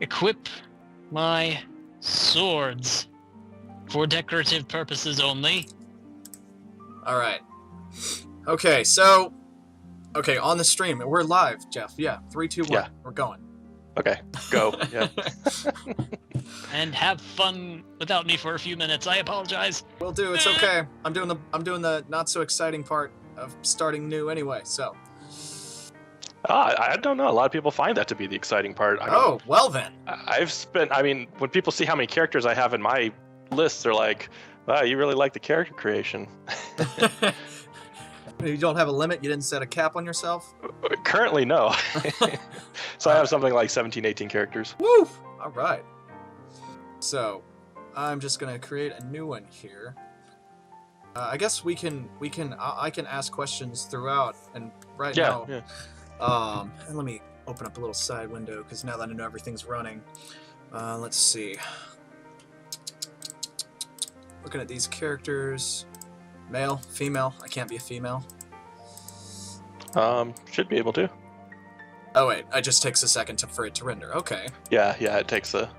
equip my swords for decorative purposes only. All right. Okay, so... Okay, on the stream. We're live, Jeff. Yeah, 3, 2, 1. Yeah. We're going. Okay, go. Yeah. And have fun without me for a few minutes. I apologize. Will do. It's okay. I'm doing the not so exciting part of starting new anyway. So. I don't know. A lot of people find that to be the exciting part. Oh, well then. I mean, when people see how many characters I have in my list, they're like, wow, you really like the character creation. You don't have a limit? You didn't set a cap on yourself? Currently, no. So I have something like 17, 18 characters. Woo! All right. So, I'm just gonna create a new one here. I guess I can ask questions throughout, and right now. Yeah. And let me open up a little side window because now that I know everything's running, let's see. Looking at these characters, male, female. I can't be a female. Should be able to. Oh wait, it just takes a second for it to render. Okay. Yeah, it takes a.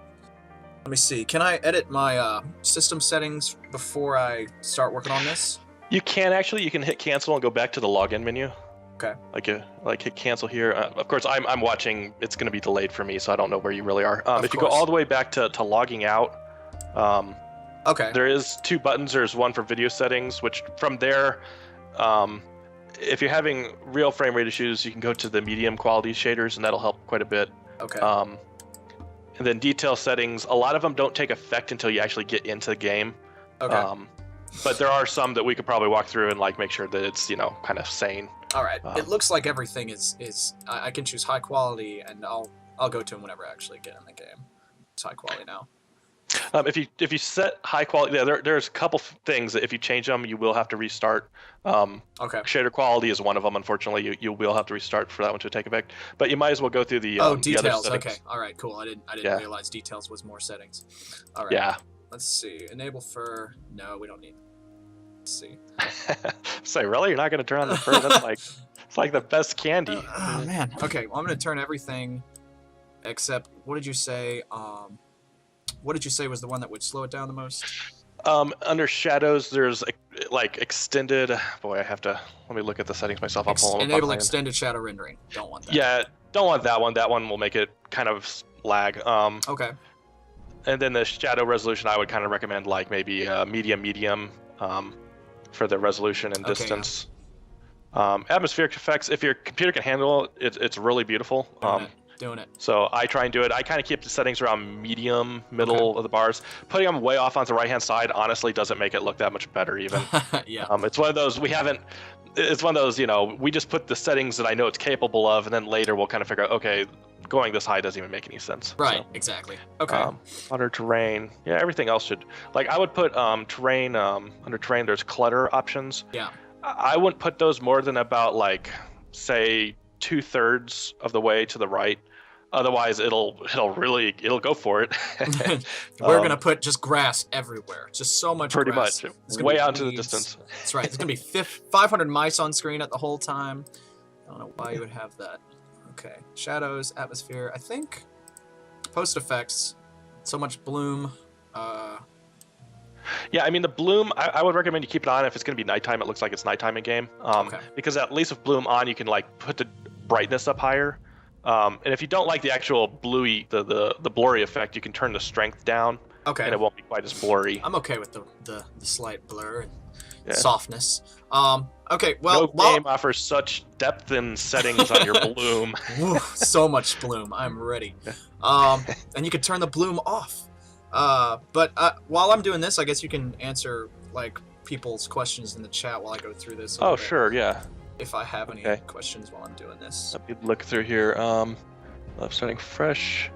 Let me see. Can I edit my system settings before I start working on this? You can actually. You can hit cancel and go back to the login menu. Okay. Like hit cancel here. Of course, I'm watching. It's going to be delayed for me, so I don't know where you really are. If you go all the way back to logging out, okay. There is 2 buttons. There's one for video settings, which from there, if you're having real frame rate issues, you can go to the medium quality shaders, and that'll help quite a bit. Okay. And then detail settings. A lot of them don't take effect until you actually get into the game. Okay. But there are some that we could probably walk through and like make sure that it's kind of sane. All right. It looks like everything is I can choose high quality, and I'll go to them whenever I actually get in the game. It's high quality now. If you set high quality, there's a couple things that if you change them, you will have to restart. Okay. Shader quality is one of them. Unfortunately, you will have to restart for that one to take effect. But you might as well go through the details. the other settings. Okay. All right. Cool. I didn't realize details was more settings. All right. Yeah. Let's see. Enable fur. No, we don't need. Let's see. Say, really? You're not going to turn on the fur? That's it's like the best candy. Oh man. Okay. Well, I'm going to turn everything except. What did you say? What did you say was the one that would slow it down the most? Under shadows, there's like extended. Boy, let me look at the settings myself. I'll pull them up. Enable extended shadow rendering. Don't want that. Yeah, don't want that one. That one will make it kind of lag. Okay. And then the shadow resolution, I would kind of recommend like maybe medium, for the resolution and distance. Yeah. Atmospheric effects, if your computer can handle it, it's really beautiful. Doing it. So I try and do it. I kind of keep the settings around medium, middle of the bars. Putting them way off on the right-hand side honestly doesn't make it look that much better even. Yeah. It's one of those it's one of those, we just put the settings that I know it's capable of, and then later we'll kind of figure out, okay, going this high doesn't even make any sense. Right, so, exactly. Okay. Under terrain, yeah, everything else should, like I would put terrain, under terrain there's clutter options. Yeah. I wouldn't put those more than about like, say, 2/3 of the way to the right. Otherwise, it'll go for it. We're gonna put just grass everywhere, just so much. Pretty grass. much, way out into the distance. That's right. It's gonna be 500 mice on screen at the whole time. I don't know why you would have that. Okay, shadows, atmosphere. I think post effects. So much bloom. Yeah, I mean the bloom. I would recommend you keep it on if it's gonna be nighttime. It looks like it's nighttime in game. Because at least with bloom on, you can like put the brightness up higher. And if you don't like the actual bluey, the blurry effect, you can turn the strength down. Okay. And it won't be quite as blurry. I'm okay with the slight blur and softness. Okay, well, no game offers such depth in settings on your bloom. Woo, so much bloom. I'm ready. And you could turn the bloom off. But while I'm doing this, I guess you can answer like people's questions in the chat while I go through this. Oh, sure, yeah. If I have any questions while I'm doing this. Let me look through here. Love starting fresh.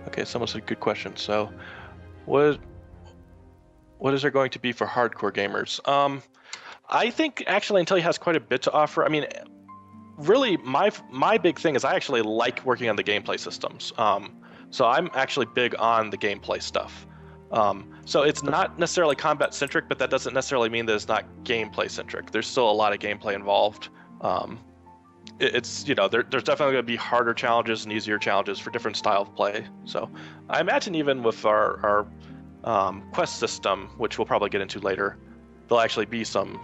Okay, someone said good question. So, what is there going to be for hardcore gamers? I think actually Antilia has quite a bit to offer. I mean, really, my big thing is I actually like working on the gameplay systems. So I'm actually big on the gameplay stuff. So it's not necessarily combat centric, but that doesn't necessarily mean that it's not gameplay centric. There's still a lot of gameplay involved. it's there's definitely going to be harder challenges and easier challenges for different style of play. So I imagine even with our quest system, which we'll probably get into later, there'll actually be some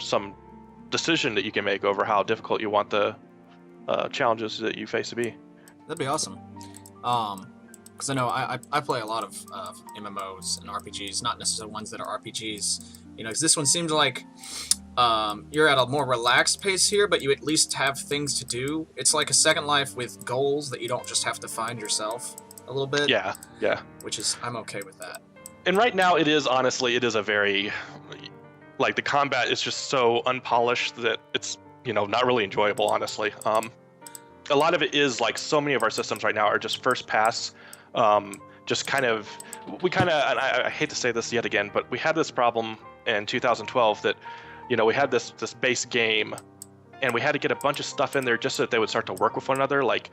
decision that you can make over how difficult you want the challenges that you face to be. That'd be awesome. Because I know I play a lot of MMOs and RPGs, not necessarily ones that are RPGs. Because this one seems like you're at a more relaxed pace here, but you at least have things to do. It's like a Second Life with goals that you don't just have to find yourself a little bit. Yeah. Which is, I'm okay with that. And right now, it is a very, like, the combat is just so unpolished that it's not really enjoyable, honestly. A lot of it is like so many of our systems right now are just first pass. Just kind of, and I hate to say this yet again, but we had this problem in 2012 that, we had this base game, and we had to get a bunch of stuff in there just so that they would start to work with one another. Like,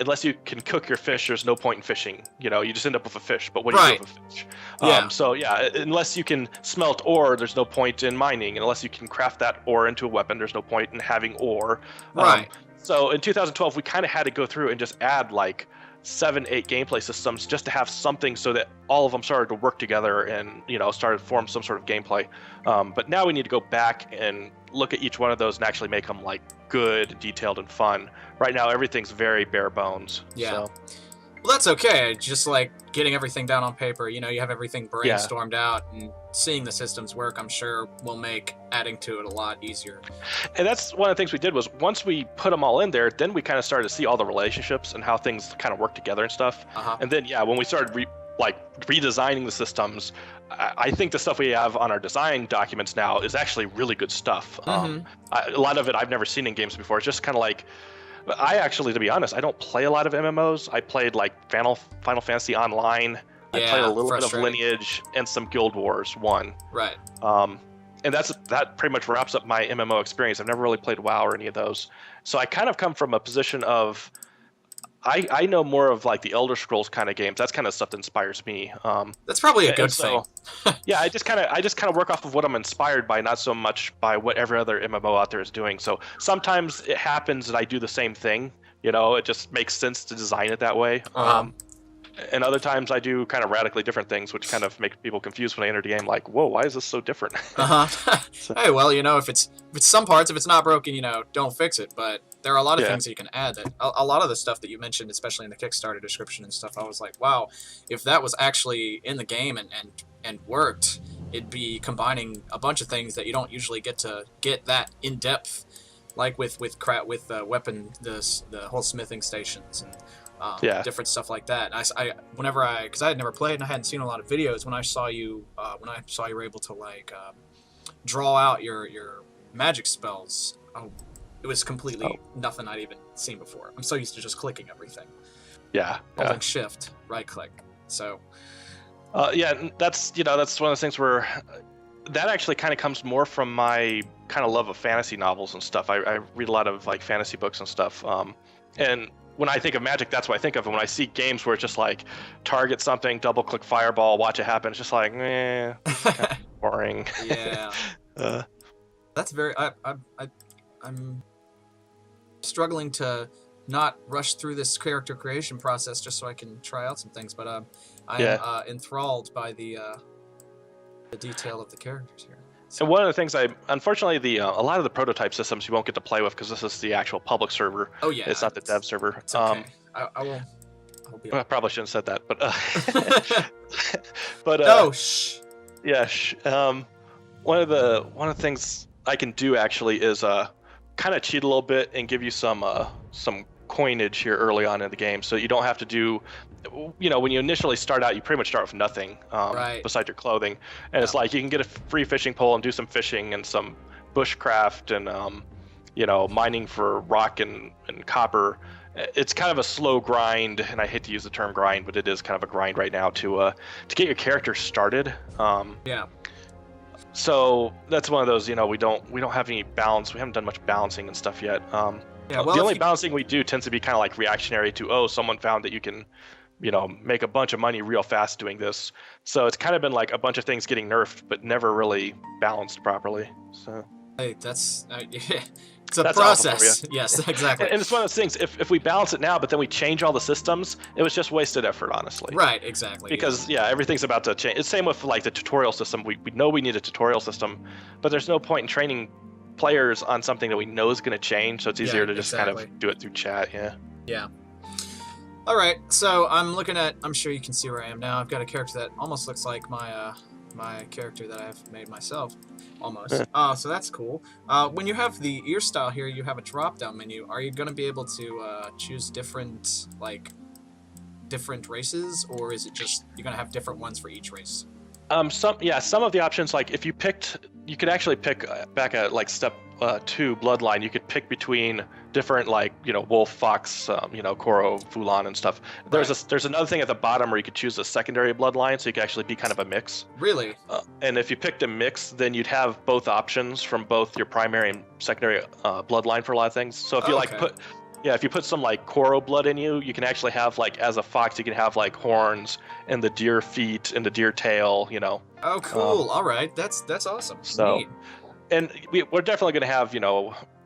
unless you can cook your fish, there's no point in fishing. You just end up with a fish. But what do you do with a fish? Yeah. So yeah, unless you can smelt ore, there's no point in mining. And unless you can craft that ore into a weapon, there's no point in having ore. Right. So in 2012, we kind of had to go through and just add like 7-8 gameplay systems just to have something so that all of them started to work together and started to form some sort of gameplay. But now we need to go back and look at each one of those and actually make them like good, detailed, and fun. Right now, everything's very bare bones. Yeah. So. Well, that's okay. Just like getting everything down on paper, you have everything brainstormed out, and seeing the systems work, I'm sure, will make adding to it a lot easier. And that's one of the things we did was once we put them all in there, then we kind of started to see all the relationships and how things kind of work together and stuff. Uh-huh. And then, when we started redesigning the systems, I think the stuff we have on our design documents now is actually really good stuff. Mm-hmm. A lot of it I've never seen in games before. It's just kind of like, I actually, to be honest, I don't play a lot of MMOs. I played like Final Fantasy Online. I played a little bit of Lineage and some Guild Wars 1. Right. And that pretty much wraps up my MMO experience. I've never really played WoW or any of those. So I kind of come from a position of, I know more of like the Elder Scrolls kind of games. That's kind of stuff that inspires me. That's probably a good thing. Yeah, I just kind of work off of what I'm inspired by, not so much by what every other MMO out there is doing. So sometimes it happens that I do the same thing. It just makes sense to design it that way. And other times I do kind of radically different things, which kind of make people confused when I enter the game. Like, whoa, why is this so different? Hey, well, if it's some parts, if it's not broken, don't fix it. But there are a lot of things that you can add. That a lot of the stuff that you mentioned, especially in the Kickstarter description and stuff, I was like, wow, if that was actually in the game and worked, it'd be combining a bunch of things that you don't usually get to get that in depth, like with weapon, the whole smithing stations and. Different stuff like that. Because I had never played and I hadn't seen a lot of videos. When I saw you were able to draw out your magic spells, it was completely nothing I'd even seen before. I'm so used to just clicking everything. Holding shift, right click. So. That's one of those things where that actually kind of comes more from my kind of love of fantasy novels and stuff. I read a lot of like fantasy books and stuff. And when I think of Magic, that's what I think of. And when I see games where it's just like target something, double click fireball, watch it happen, it's just like, kind of boring. Yeah. That's very. I'm struggling to not rush through this character creation process just so I can try out some things. But I am enthralled by the detail of the characters here. And one of the things unfortunately, a lot of the prototype systems you won't get to play with because this is the actual public server. Oh yeah, it's not the dev server. It's okay. I will. I probably shouldn't have said that, but no, shh. Yeah, one of the things I can do actually is kind of cheat a little bit and give you some coinage here early on in the game, so you don't have to do. When you initially start out, you pretty much start with nothing besides your clothing, and it's like you can get a free fishing pole and do some fishing and some bushcraft and mining for rock and copper. It's kind of a slow grind, and I hate to use the term grind, but it is kind of a grind right now to get your character started. So that's one of those. We don't have any balance. We haven't done much balancing and stuff yet. The only balancing we do tends to be kind of like reactionary to someone found that you can make a bunch of money real fast doing this. So it's kind of been like a bunch of things getting nerfed, but never really balanced properly. So. Hey, that's It's a That's awful for process. Yes, exactly. And it's one of those things. If we balance it now, but then we change all the systems, it was just wasted effort, honestly. Right, exactly. Because everything's about to change. It's same with like the tutorial system. We know we need a tutorial system, but there's no point in training players on something that we know is going to change. So it's easier to just kind of do it through chat. Yeah. Yeah. All right. So I'm looking at. I'm sure you can see where I am now. I've got a character that almost looks like my character that I've made myself. Almost. So that's cool. When you have the ear style here, you have a drop-down menu. Are you going to be able to choose different races, or is it just you're going to have different ones for each race? Some of the options, like if you could actually pick back at like step 2 bloodline, you could pick between different wolf, fox, Koro, Fulan and stuff. There's another thing at the bottom where you could choose a secondary bloodline, so you could actually be kind of a mix. Really? And if you picked a mix, then you'd have both options from both your primary and secondary bloodline for a lot of things. So if you if you put some like Koro blood in you, you can actually have as a fox, you can have like horns and the deer feet and the deer tail, Oh, cool. All right. That's awesome. So, neat. And we're definitely going to have,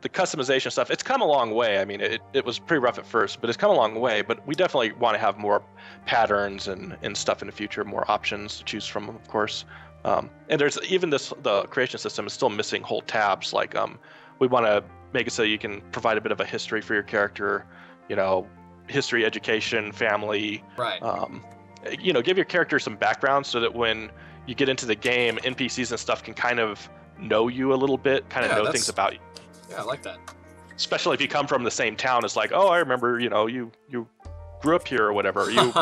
the customization stuff. It's come a long way. I mean, it was pretty rough at first, but it's come a long way. But we definitely want to have more patterns and stuff in the future, more options to choose from, of course. And there's even the creation system is still missing whole tabs. Like we want to make it so you can provide a bit of a history for your character, history, education, family. Right. Give your character some background so that when you get into the game, NPCs and stuff can kind of know you a little bit, kind of know things about you. Yeah, I like that. Especially if you come from the same town, it's like, oh, I remember, you grew up here or whatever. You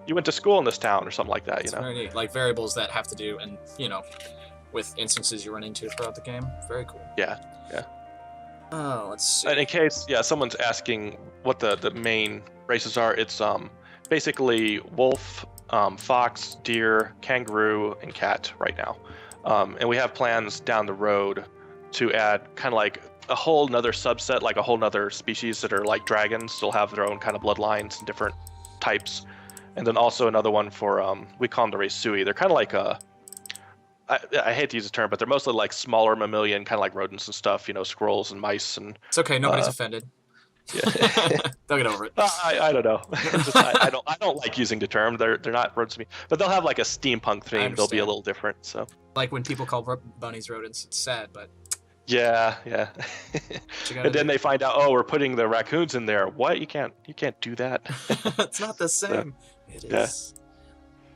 you went to school in this town or something like that. It's very neat. Like variables that have to do and with instances you run into throughout the game. Very cool. Yeah. Oh, let's see. And in case someone's asking what the main races are, it's basically wolf, fox, deer, kangaroo, and cat right now. And we have plans down the road to add kind of like a whole nother subset, like a whole nother species that are like dragons, still have their own kind of bloodlines and different types. And then also another one for, we call them the Reisui. They're kind of like I hate to use the term, but they're mostly like smaller mammalian, kind of like rodents and stuff, squirrels and mice. And it's okay, nobody's offended. Yeah. They'll get over it. I don't know. I don't like using the term. They're not rodents to me, but they'll have like a steampunk theme. They'll be a little different. So like when people call bunnies rodents, it's sad, but yeah. And then they find out, oh, we're putting the raccoons in there. What? You can't do that. It's not the same. So, it is.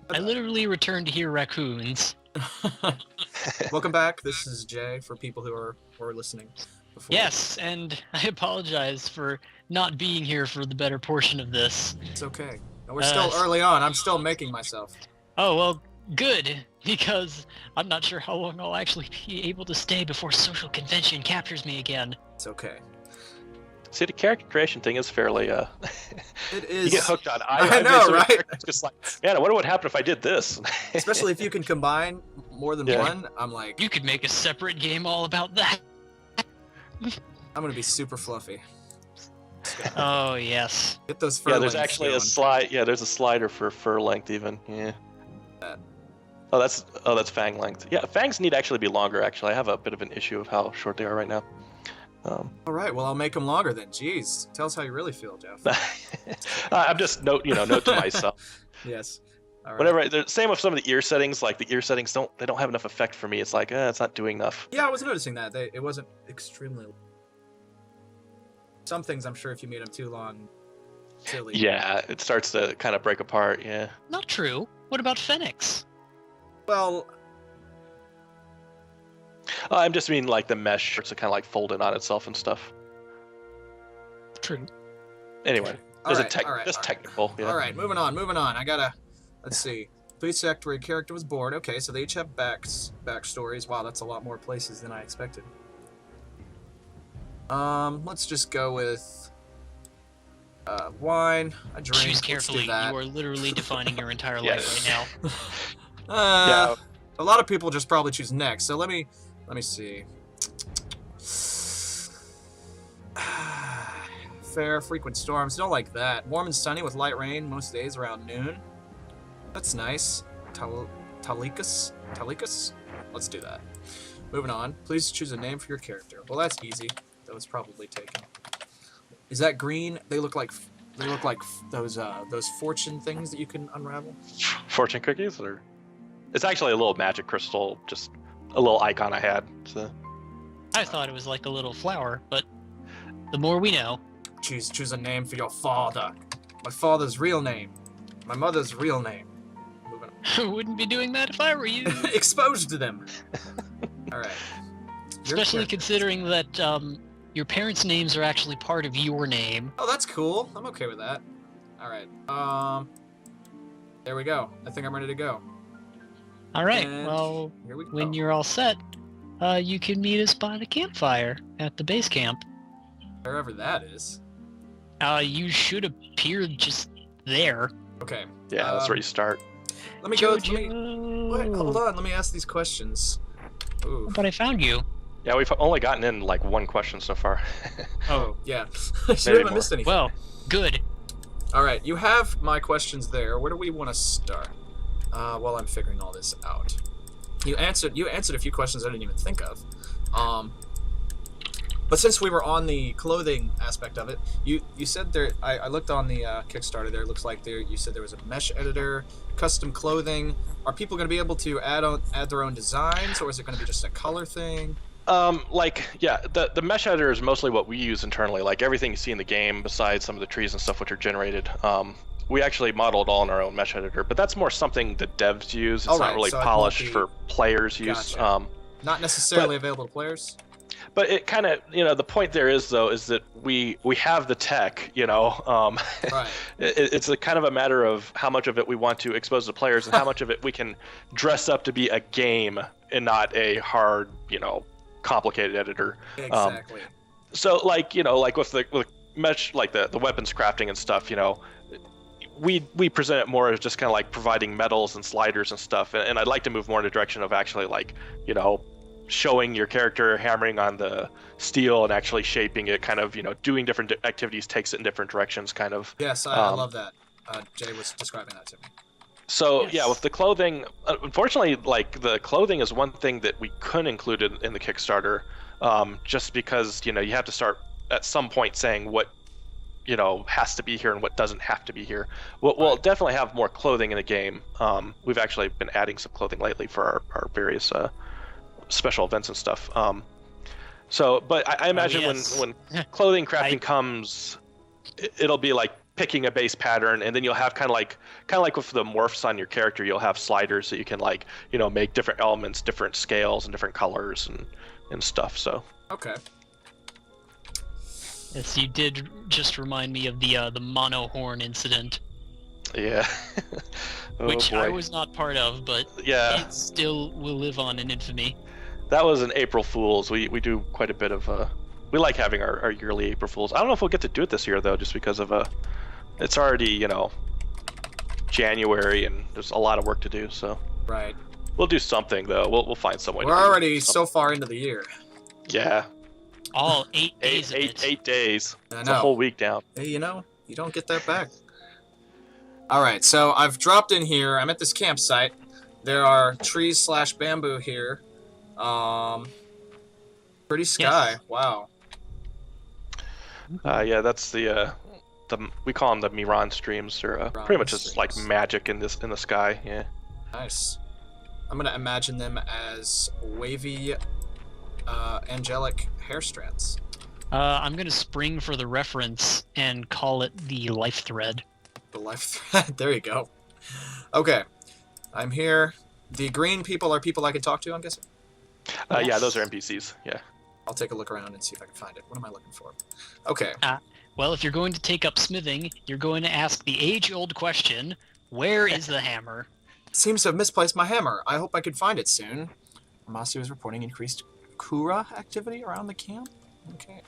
I literally returned to hear raccoons. Welcome back. This is Jay for people who are listening. Before. Yes, and I apologize for not being here for the better portion of this. It's okay. We're still early on. I'm still making myself. Oh, well, good, because I'm not sure how long I'll actually be able to stay before social convention captures me again. It's okay. See, the character creation thing is fairly, It is. You get hooked on. I know, right? It's just like, man, I wonder what happened if I did this. Especially if you can combine more than one. I'm like... You could make a separate game all about that. I'm gonna be super fluffy. Oh, yes. Get those fur there's actually going. a slide. Yeah, there's a slider for fur length even. Yeah. Oh, that's fang length. Yeah, fangs need to actually be longer, actually. I have a bit of an issue of how short they are right now. All right, well, I'll make them longer then. Jeez, tell us how you really feel, Jeff. I'm just note to myself. Yes. All right. Whenever same with some of the ear settings, like the ear settings don't have enough effect for me. It's like it's not doing enough. Yeah, I was noticing that it wasn't extremely. Some things I'm sure if you made them too long, silly. Yeah, it starts to kind of break apart. Yeah. Not true. What about Phoenix? Well. I'm just mean like the mesh starts to kind of like fold in on itself and stuff. True. Anyway, technical. Yeah. All right, moving on. Let's see. Please select where your character was born. Okay, so they each have backstories. Wow, that's a lot more places than I expected. Let's just go with wine, a drink. Choose carefully. You are literally defining your entire life right now. Yeah. A lot of people just probably choose next. So let me see. Fair, frequent storms. Don't like that. Warm and sunny with light rain most days around noon. That's nice. Talikas? Let's do that. Moving on. Please choose a name for your character. Well, that's easy. that was probably taken. Is that green? They look like those fortune things that you can unravel. Fortune cookies, or it's actually a little magic crystal, just a little icon I had. So. I thought it was like a little flower, but the more we know. Choose a name for your father. My father's real name. My mother's real name. Moving on. Wouldn't be doing that if I were you. Exposed to them. All right. Especially considering that your parents' names are actually part of your name. Oh, that's cool. I'm okay with that. All right. There we go. I think I'm ready to go. All right. And well, here we go. when you're all set, you can meet us by the campfire at the base camp. Wherever that is. You should appear just there. Okay. Yeah, that's where you start. Let me go. Wait, hold on. Let me ask these questions. Ooh. But I found you. Yeah, we've only gotten in like one question so far. Oh, yeah. I haven't missed anything. Well, good. All right, you have my questions there. Where do we want to start? While I'm figuring all this out. You answered a few questions I didn't even think of. But since we were on the clothing aspect of it, you said there. I looked on the Kickstarter. There, it looks like you said there was a mesh editor, custom clothing. Are people going to be able to add their own designs, or is it going to be just a color thing? The mesh editor is mostly what we use internally. Like everything you see in the game, besides some of the trees and stuff which are generated. We actually modeled all in our own mesh editor, but that's more something that devs use. It's not really polished for players' use. Gotcha. Not necessarily available to players. But it kind of, the point there is that we have the tech, Right. It's a kind of a matter of how much of it we want to expose to players and how much of it we can dress up to be a game and not a hard, complicated editor. Exactly. So like with mesh, like the weapons crafting and stuff, we present it more as just kind of like providing metals and sliders and stuff, and I'd like to move more in the direction of actually like showing your character hammering on the steel and actually shaping it, kind of doing different activities, takes it in different directions, kind of. Yes, I love that. Jay was describing that to me. So Yes. yeah, with the clothing, unfortunately, like the clothing is one thing that we couldn't include in the Kickstarter, just because you have to start at some point saying what has to be here and what doesn't have to be here. We'll definitely have more clothing in the game. We've actually been adding some clothing lately for our various special events and stuff. But I imagine when clothing crafting comes, it'll be like picking a base pattern, and then you'll have kind of like with the morphs on your character, you'll have sliders that you can make different elements, different scales, and different colors and stuff. So Okay. Yes, you did just remind me of the mono horn incident, yeah. which boy. I was not part of, but Yeah. it still will live on in infamy. That was an April Fool's. We do quite a bit of we like having our yearly April Fool's. I don't know if we'll get to do it this year though, just because of it's already January and there's a lot of work to do. So Right. we'll do something though. We'll find some way. We're already so far into the year. Yeah. All 8 days of it. 8 days. I It's a know. whole week down. Hey, you don't get that back. All right, so I've dropped in here. I'm at this campsite. There are trees / bamboo here. Pretty sky. Yes. Wow. Yeah, that's the we call them the Miran streams. They're pretty much just like streams. magic in the sky. Yeah. Nice. I'm gonna imagine them as wavy, angelic hair strands. I'm gonna spring for the reference and call it the life thread. The life thread. There you go. Okay, I'm here. The green people are people I can talk to, I'm guessing. Yeah, Yes. those are NPCs. Yeah. I'll take a look around and see if I can find it. What am I looking for? Okay. Well, if you're going to take up smithing, you're going to ask the age-old question, where is the hammer? Seems to have misplaced my hammer. I hope I can find it soon. Amasi was reporting increased Kura activity around the camp. Okay.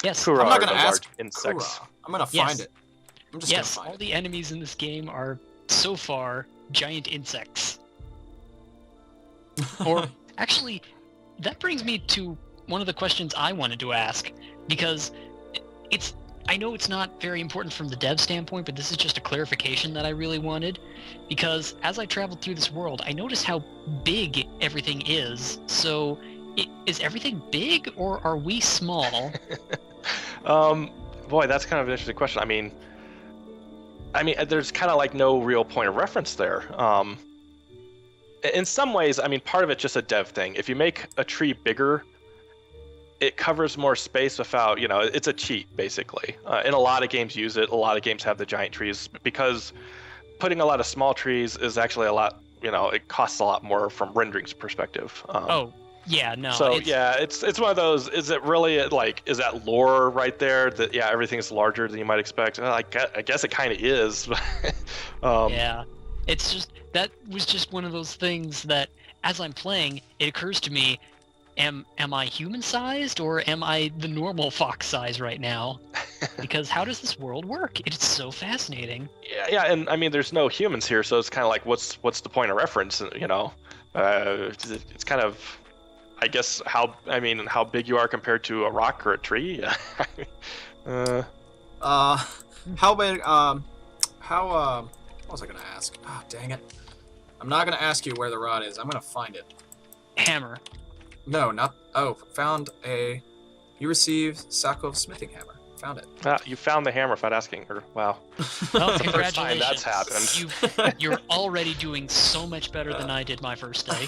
Yes. Kura I'm not are gonna the ask large insects. Kura. I'm gonna Yes. find it. I'm just Yes, gonna all find it. the enemies in this game are, so far, giant insects. Or, actually, that brings me to one of the questions I wanted to ask, because I know it's not very important from the dev standpoint, but this is just a clarification that I really wanted, because as I traveled through this world, I noticed how big everything is. So, is everything big or are we small? Boy, that's kind of an interesting question. I mean, there's kind of like no real point of reference there. In some ways, I mean, part of it's just a dev thing. If you make a tree bigger, it covers more space without, it's a cheat, basically. And a lot of games use it. A lot of games have the giant trees because putting a lot of small trees is actually a lot, it costs a lot more from rendering's perspective. Oh, yeah, no. So it's one of those. Is it really is that lore right there? That everything's larger than you might expect. Well, I guess it kind of is. Yeah, it's just that was just one of those things that as I'm playing, it occurs to me, am I human sized or am I the normal fox size right now? Because how does this world work? It's so fascinating. Yeah, and I mean, there's no humans here, so it's kind of like, what's the point of reference? It's kind of. I guess how big you are compared to a rock or a tree. How big? What was I gonna ask? Ah, dang it! I'm not gonna ask you where the rod is. I'm gonna find it. Hammer. No, not. Oh, found a. You receive Sacco of smithing hammer. Found it. You found the hammer without asking her. Wow. Well, the first time congratulations. that's happened. You're already doing so much better than I did my first day.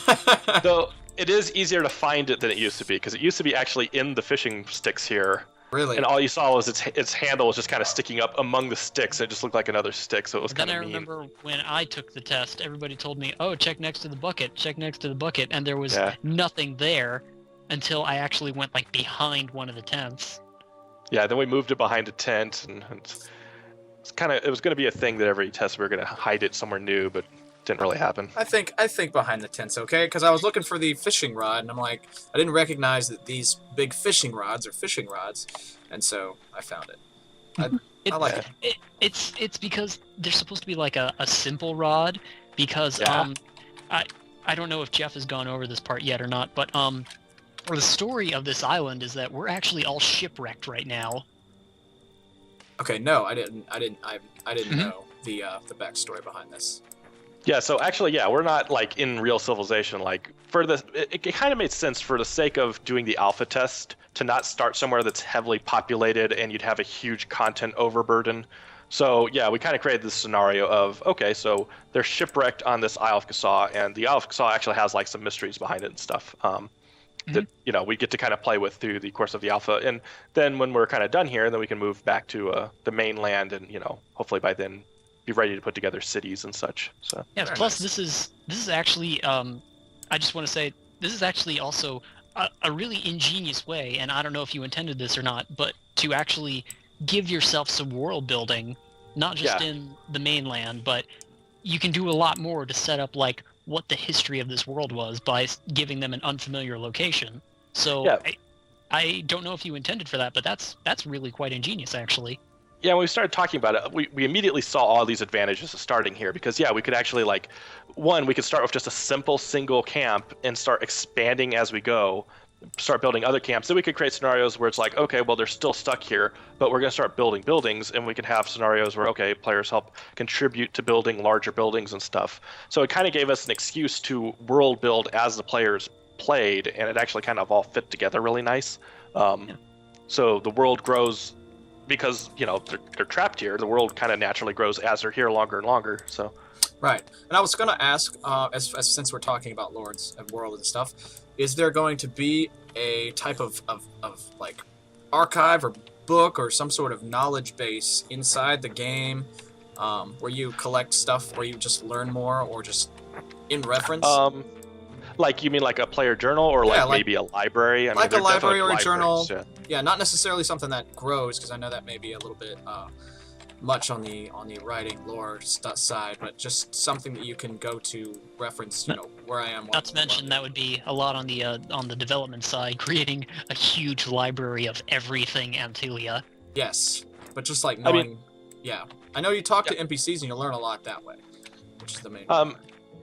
Though it is easier to find it than it used to be, because it used to be actually in the fishing sticks here. Really? And all you saw was its handle was just kind of sticking up among the sticks. It just looked like another stick, so it was kind of mean. Then I remember when I took the test, everybody told me, "Oh, check next to the bucket, check next to the bucket," and there was nothing there until I actually went behind one of the tents. Yeah, then we moved it behind a tent, and it was going to be a thing that every test we were going to hide it somewhere new, but didn't really happen. I think behind the tent's okay, because I was looking for the fishing rod, and I'm like, I didn't recognize that these big fishing rods are fishing rods, and so I found it. I like it. It's because they're supposed to be like a simple rod, because I don't know if Jeff has gone over this part yet or not, but the story of this island is that we're actually all shipwrecked right now. Okay, no, I didn't know the backstory behind this. Yeah, so actually, we're not in real civilization. It kind of made sense for the sake of doing the alpha test to not start somewhere that's heavily populated and you'd have a huge content overburden. So we kind of created this scenario of, okay, so they're shipwrecked on this Isle of Kassaw, and the Isle of Kassaw actually has some mysteries behind it and stuff. That we get to kind of play with through the course of the alpha, and then when we're kind of done here, then we can move back to the mainland, and hopefully by then be ready to put together cities and such. So plus this is actually I just want to say this is actually also a really ingenious way, and I don't know if you intended this or not, but to actually give yourself some world building, not just in the mainland, but you can do a lot more to set up what the history of this world was by giving them an unfamiliar location. So I don't know if you intended for that, but that's really quite ingenious, actually. Yeah, when we started talking about it, we immediately saw all these advantages of starting here, because we could actually we could start with just a simple single camp and start expanding as we go, start building other camps. Then we could create scenarios where it's okay, well, they're still stuck here, but we're going to start building buildings, and we can have scenarios where, okay, players help contribute to building larger buildings and stuff. So it kind of gave us an excuse to world build as the players played, and it actually kind of all fit together really nice. So the world grows because, they're trapped here. The world kind of naturally grows as they're here longer and longer, so... Right. And I was going to ask, since we're talking about lords and world and stuff, is there going to be a type of archive or book or some sort of knowledge base inside the game where you collect stuff, where you just learn more, or just in reference? You mean a player journal, or maybe a library? A library or a journal. Yeah, not necessarily something that grows, because I know that may be a little bit... much on the writing lore side, but just something that you can go to reference, where I am. Not to mention that would be a lot on the development side, creating a huge library of everything Antilia. Yes, but just knowing, I know you talk to NPCs and you learn a lot that way, which is the main.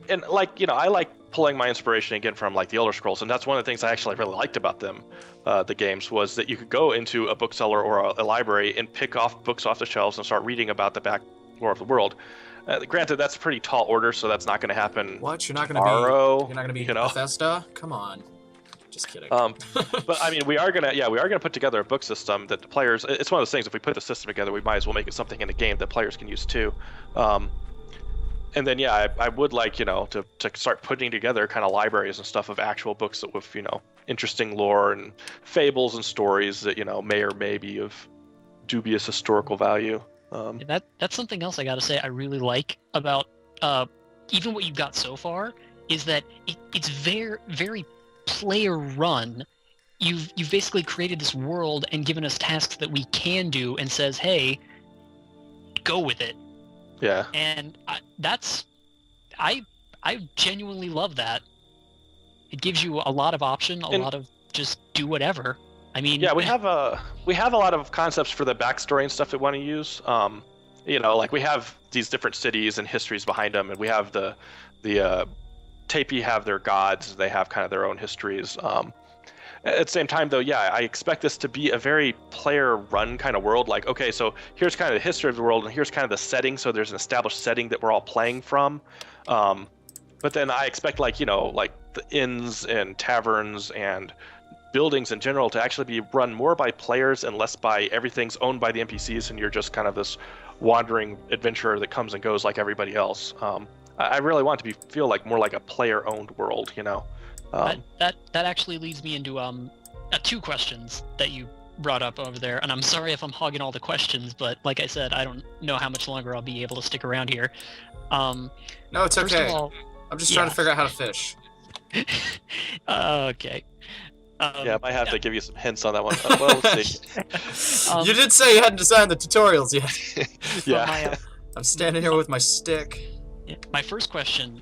And I like pulling my inspiration again from the Elder Scrolls, and that's one of the things I actually really liked about them. The games was that you could go into a bookseller or a library and pick off books off the shelves and start reading about the back lore of the world. Granted, that's a pretty tall order, so that's not going to happen. What? You're not going to be Bethesda? Come on. Just kidding. But I mean, we are gonna put together a book system that the players. It's one of those things. If we put the system together, we might as well make it something in the game that players can use too. And then I would like to start putting together kind of libraries and stuff of actual books that with interesting lore and fables and stories that may or may be of dubious historical value. That's something else I gotta say I really like about even what you've got so far is that it's very, very player run. You've basically created this world and given us tasks that we can do and says, hey, go with it. Yeah. And I genuinely love that. It gives you a lot of option, a lot of just do whatever. I mean, yeah, we have a lot of concepts for the backstory and stuff that we want to use. Like we have these different cities and histories behind them, and we have the Taipei have their gods. They have kind of their own histories. At the same time, though, I expect this to be a very player-run kind of world. Like, okay, so here's kind of the history of the world, and here's kind of the setting. So there's an established setting that we're all playing from. But then I expect, like the inns and taverns and buildings in general to actually be run more by players and less by everything's owned by the NPCs, and you're just kind of this wandering adventurer that comes and goes like everybody else. I really want it to feel like more like a player-owned world, That actually leads me into two questions that you brought up over there, and I'm sorry if I'm hogging all the questions, but like I said, I don't know how much longer I'll be able to stick around here. No, it's okay. I'm just trying to figure out how to fish. Okay. I might have to give you some hints on that one. Well, we'll see. You did say you hadn't designed the tutorials yet. Yeah. I'm standing here with my stick. My first question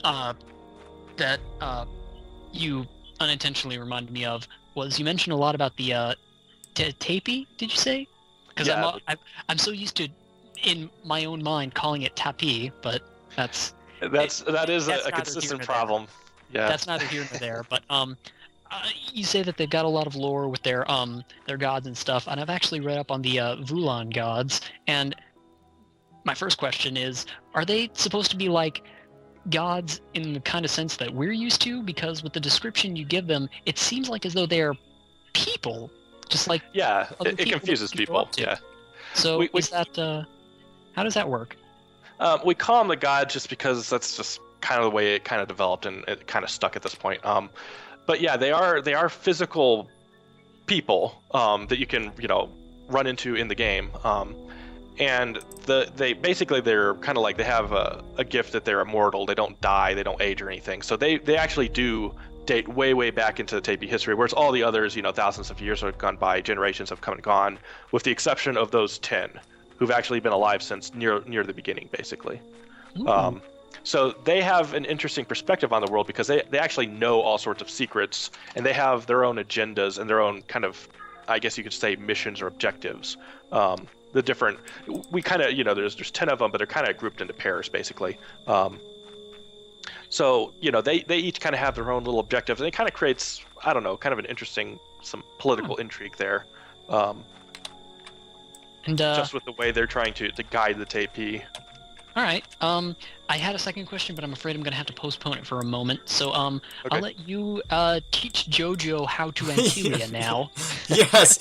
that you unintentionally reminded me of was you mentioned a lot about the Taipei, did you say? Because I'm so used to, in my own mind, calling it Tapi, but that is a consistent problem. Yeah. That's neither here nor there, but you say that they've got a lot of lore with their gods and stuff, and I've actually read up on the Vulan gods, and my first question is, are they supposed to be like gods in the kind of sense that we're used to? Because with the description you give them, it seems like as though they're people, just like it confuses people. Yeah. So is that how does that work? We call them the gods just because that's just kind of the way it kind of developed and it kind of stuck at this point. But yeah, they are physical people that you can run into in the game. And they're kind of like they have a gift that they're immortal. They don't die, they don't age or anything. So they actually do date way back into the Taipei history, whereas all the others, thousands of years have gone by, generations have come and gone, with the exception of those 10 who've actually been alive since near the beginning, basically. So they have an interesting perspective on the world because they actually know all sorts of secrets, and they have their own agendas and their own kind of, I guess you could say, missions or objectives. The different, we kind of, there's 10 of them, but they're kind of grouped into pairs, basically. So, they each kind of have their own little objectives, and it kind of creates, I don't know, kind of an interesting, some political intrigue there. And just with the way they're trying to guide the Taipei. All right. I had a second question, but I'm afraid I'm going to have to postpone it for a moment. So Okay. I'll let you teach JoJo how to Antilia now. Yes.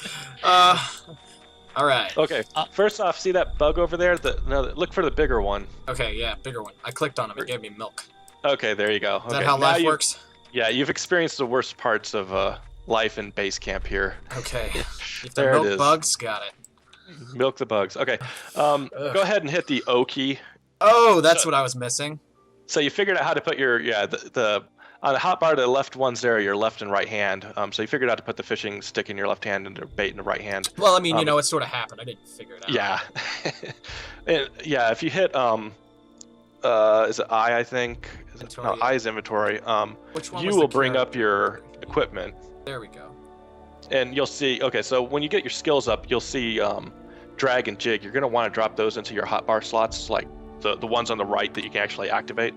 All right. Okay. First off, see that bug over there? Look for the bigger one. Okay, yeah, bigger one. I clicked on him. It gave me milk. Okay, there you go. Is that how life works? Yeah, you've experienced the worst parts of life in base camp here. Okay. If There the it milk is. bugs, got it. Milk the bugs. Okay. Go ahead and hit the O key. Oh, that's what I was missing. So you figured out how to put your the on the hotbar, the left one's there, your left and right hand. So you figured out to put the fishing stick in your left hand and the bait in the right hand. Well, I mean, it sort of happened. I didn't figure it out. Yeah. If you hit is it I think? No, I is inventory. Which one you was will the bring up character? your equipment. There we go. And you'll see, okay, so when you get your skills up, you'll see drag and jig. You're going to want to drop those into your hotbar slots, like the ones on the right that you can actually activate.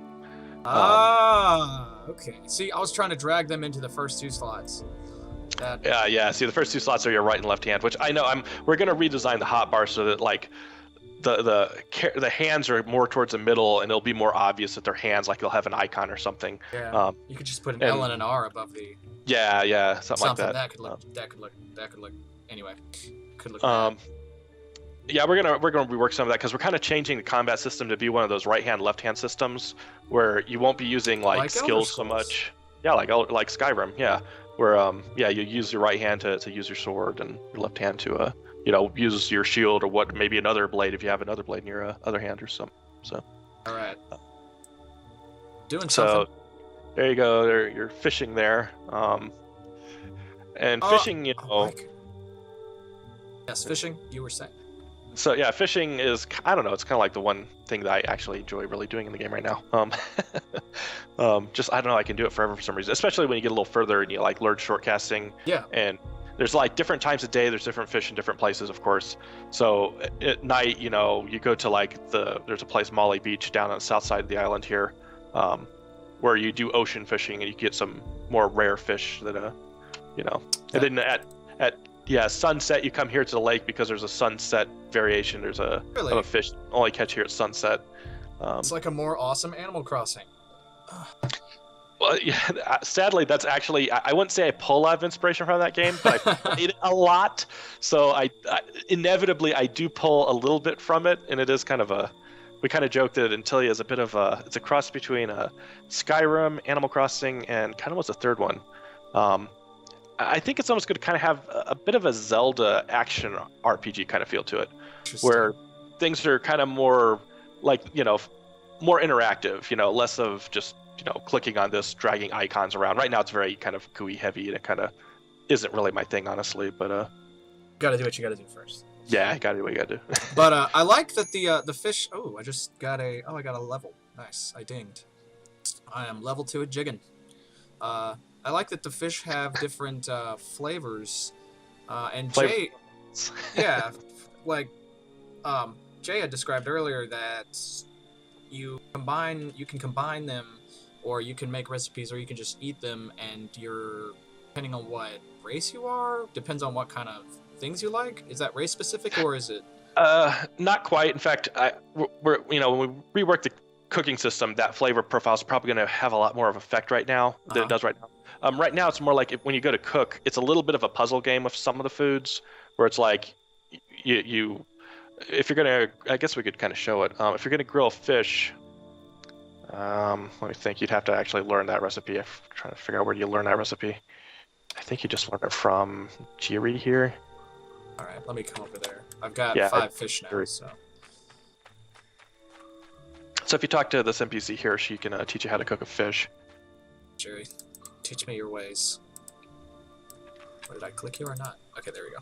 Okay. See, I was trying to drag them into the first two slots. Yeah. See, the first two slots are your right and left hand, which I know we're going to redesign the hotbar so that, like, the hands are more towards the middle, and it'll be more obvious that they're hands, like they'll have an icon or something. Yeah. You could just put an L and an R above the. Yeah, something like that. That could look. That could look. Anyway, could look. Bad. Yeah, we're gonna rework some of that because we're kind of changing the combat system to be one of those right-hand, left-hand systems where you won't be using like skills so much. Yeah, like Skyrim. Yeah, where you use your right hand to use your sword and your left hand to use your shield or maybe another blade if you have another blade in your other hand or something. So. All right. Doing something. So, there you go. You're fishing there. And fishing, Yes, fishing. You were saying. So yeah, fishing is, I don't know, it's kind of like the one thing that I actually enjoy really doing in the game right now. Just, I don't know, I can do it forever for some reason, especially when you get a little further and you like learn short casting. Yeah. And there's like different times of day, there's different fish in different places, of course. So at night, you go to like there's a place, Molly Beach, down on the south side of the island here, where you do ocean fishing and you get some more rare fish that, and then at sunset, you come here to the lake because there's a sunset variation. There's a fish only catch here at sunset. It's like a more awesome Animal Crossing. Well, yeah, sadly, that's actually, I wouldn't say I pull a lot of inspiration from that game, but I played it a lot. So I inevitably, I do pull a little bit from it. And it is kind of we kind of joked that Antilia is a bit of it's a cross between Skyrim, Animal Crossing, and kind of what's the third one? I think it's almost going to kind of have a bit of a Zelda action RPG kind of feel to it, where things are kind of more like, more interactive, less of just, clicking on this, dragging icons around. Right now it's very kind of GUI heavy and it kind of isn't really my thing, honestly, but gotta do what you gotta do first. Yeah, I gotta do what you gotta do. But I like that the fish, I just got I got a level. Nice, I dinged. I am level 2 at jigging. I like that the fish have different flavors, and Jay, yeah, like Jay had described earlier that you can combine them, or you can make recipes, or you can just eat them, and depending on what race you are, depends on what kind of things you like. Is that race specific, or is it? Not quite. In fact, when we rework the cooking system, that flavor profile is probably going to have a lot more of effect right now than it does right now. Right now, it's more like when you go to cook, it's a little bit of a puzzle game with some of the foods, where it's like if you're gonna, I guess we could kind of show it. If you're gonna grill fish, let me think. You'd have to actually learn that recipe. I'm trying to figure out where you learn that recipe. I think you just learned it from Jiri here. All right, let me come over there. I've got 5 fish now, so. So if you talk to this NPC here, she can teach you how to cook a fish. Jerry, teach me your ways. Did I click you or not? Okay, there we go.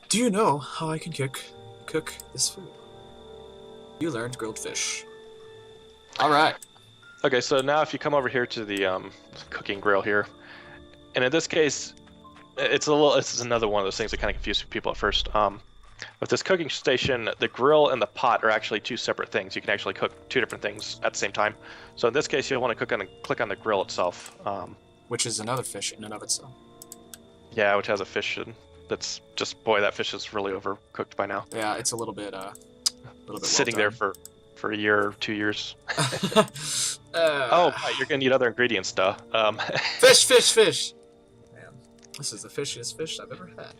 Do you know how I can cook this food? You learned grilled fish. All right. Okay, so now if you come over here to the cooking grill here, and in this case, it's another one of those things that kind of confuse people at first. With this cooking station, the grill and the pot are actually 2 separate things. You can actually cook 2 different things at the same time. So in this case, you'll want to click on the grill itself. Which is another fish in and of itself. Yeah, which has a fish that's just, boy, that fish is really overcooked by now. Yeah, it's a little bit sitting well there for a year or 2 years. You're gonna need other ingredients, duh. Fish. Man, this is the fishiest fish I've ever had.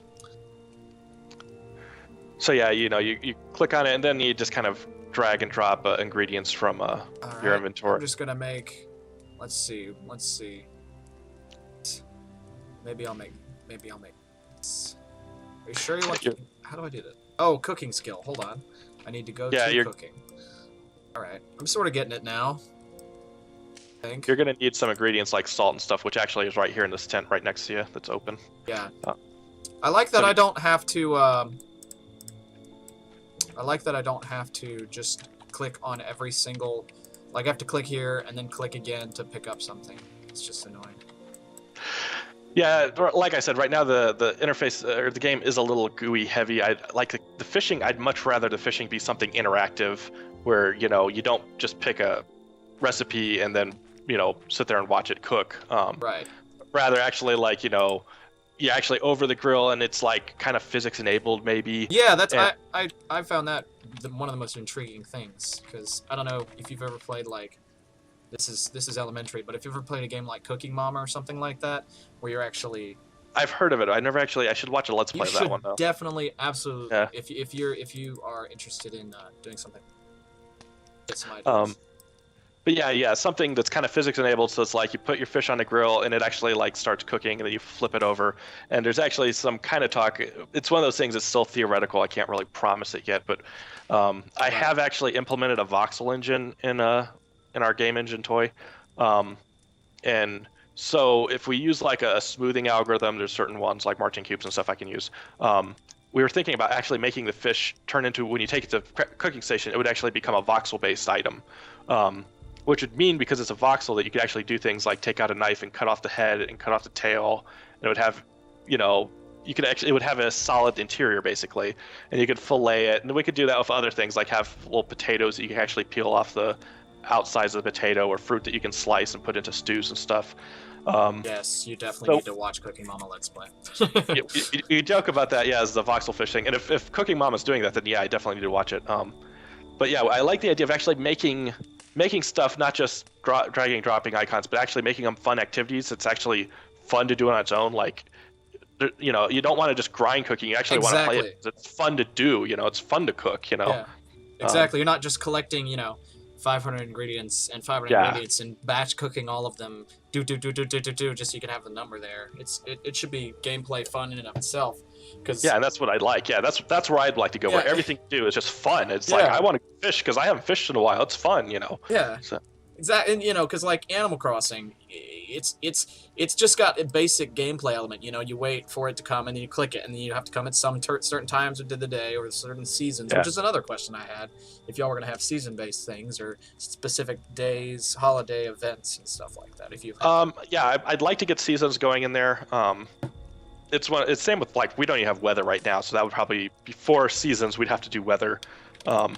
So yeah, you click on it, and then you just kind of drag and drop ingredients from your inventory. I'm just gonna make. Let's see. Maybe I'll make. This. Are you sure you want? How do I do that? Oh, cooking skill. Hold on. I need to go to cooking. All right. I'm sort of getting it now. I think. You're gonna need some ingredients like salt and stuff, which actually is right here in this tent right next to you. That's open. Yeah. I like that I don't have to. I like that I don't have to just click on every single. Like I have to click here and then click again to pick up something. It's just annoying. Yeah, like I said, right now the interface or the game is a little GUI heavy. I like the fishing. I'd much rather the fishing be something interactive, where you don't just pick a recipe and then sit there and watch it cook. Right. Rather, actually, like actually over the grill, and it's like kind of physics enabled maybe. Yeah, that's I found that one of the most intriguing things, because I don't know if you've ever played like this is elementary, but if you've ever played a game like Cooking Mama or something like that, where you're actually I've heard of it. I never actually. I should watch a Let's Play of that one though. Definitely, absolutely. Yeah. If you are interested in doing something, get some ideas. But yeah, something that's kind of physics enabled. So it's like you put your fish on a grill and it actually like starts cooking, and then you flip it over. And there's actually some kind of talk. It's one of those things that's still theoretical. I can't really promise it yet, but I have actually implemented a voxel engine in our game engine toy, and so if we use like a smoothing algorithm, there's certain ones like marching cubes and stuff I can use. We were thinking about actually making the fish turn into, when you take it to cooking station, it would actually become a voxel-based item. Which would mean, because it's a voxel, that you could actually do things like take out a knife and cut off the head and cut off the tail, and it would have, it would have a solid interior basically, and you could fillet it, and we could do that with other things like have little potatoes that you can actually peel off the outsides of the potato, or fruit that you can slice and put into stews and stuff. Yes, you definitely need to watch Cooking Mama Let's Play. you joke about that, yeah, as the voxel fish thing, and if Cooking Mama's doing that, then yeah, I definitely need to watch it. But yeah, I like the idea of actually making stuff, not just dragging and dropping icons, but actually making them fun activities. It's actually fun to do on its own. Like, you don't want to just grind cooking. You actually want to play it. It's fun to do. It's fun to cook. Yeah, exactly. You're not just collecting 500 ingredients and 500 ingredients and batch cooking all of them. Do just so you can have the number there. It should be gameplay fun in and of itself. And that's what I'd like. Yeah, that's where I'd like to go. Where everything you do is just fun. It's like I want to fish because I haven't fished in a while. It's fun. Yeah. So. Exactly. And because like Animal Crossing, it's just got a basic gameplay element. You wait for it to come and then you click it, and then you have to come at some certain times of the day or certain seasons, which is another question I had. If y'all were gonna have season-based things or specific days, holiday events and stuff like that. If you I'd like to get seasons going in there. It's same with like we don't even have weather right now, so that would probably before seasons we'd have to do weather. But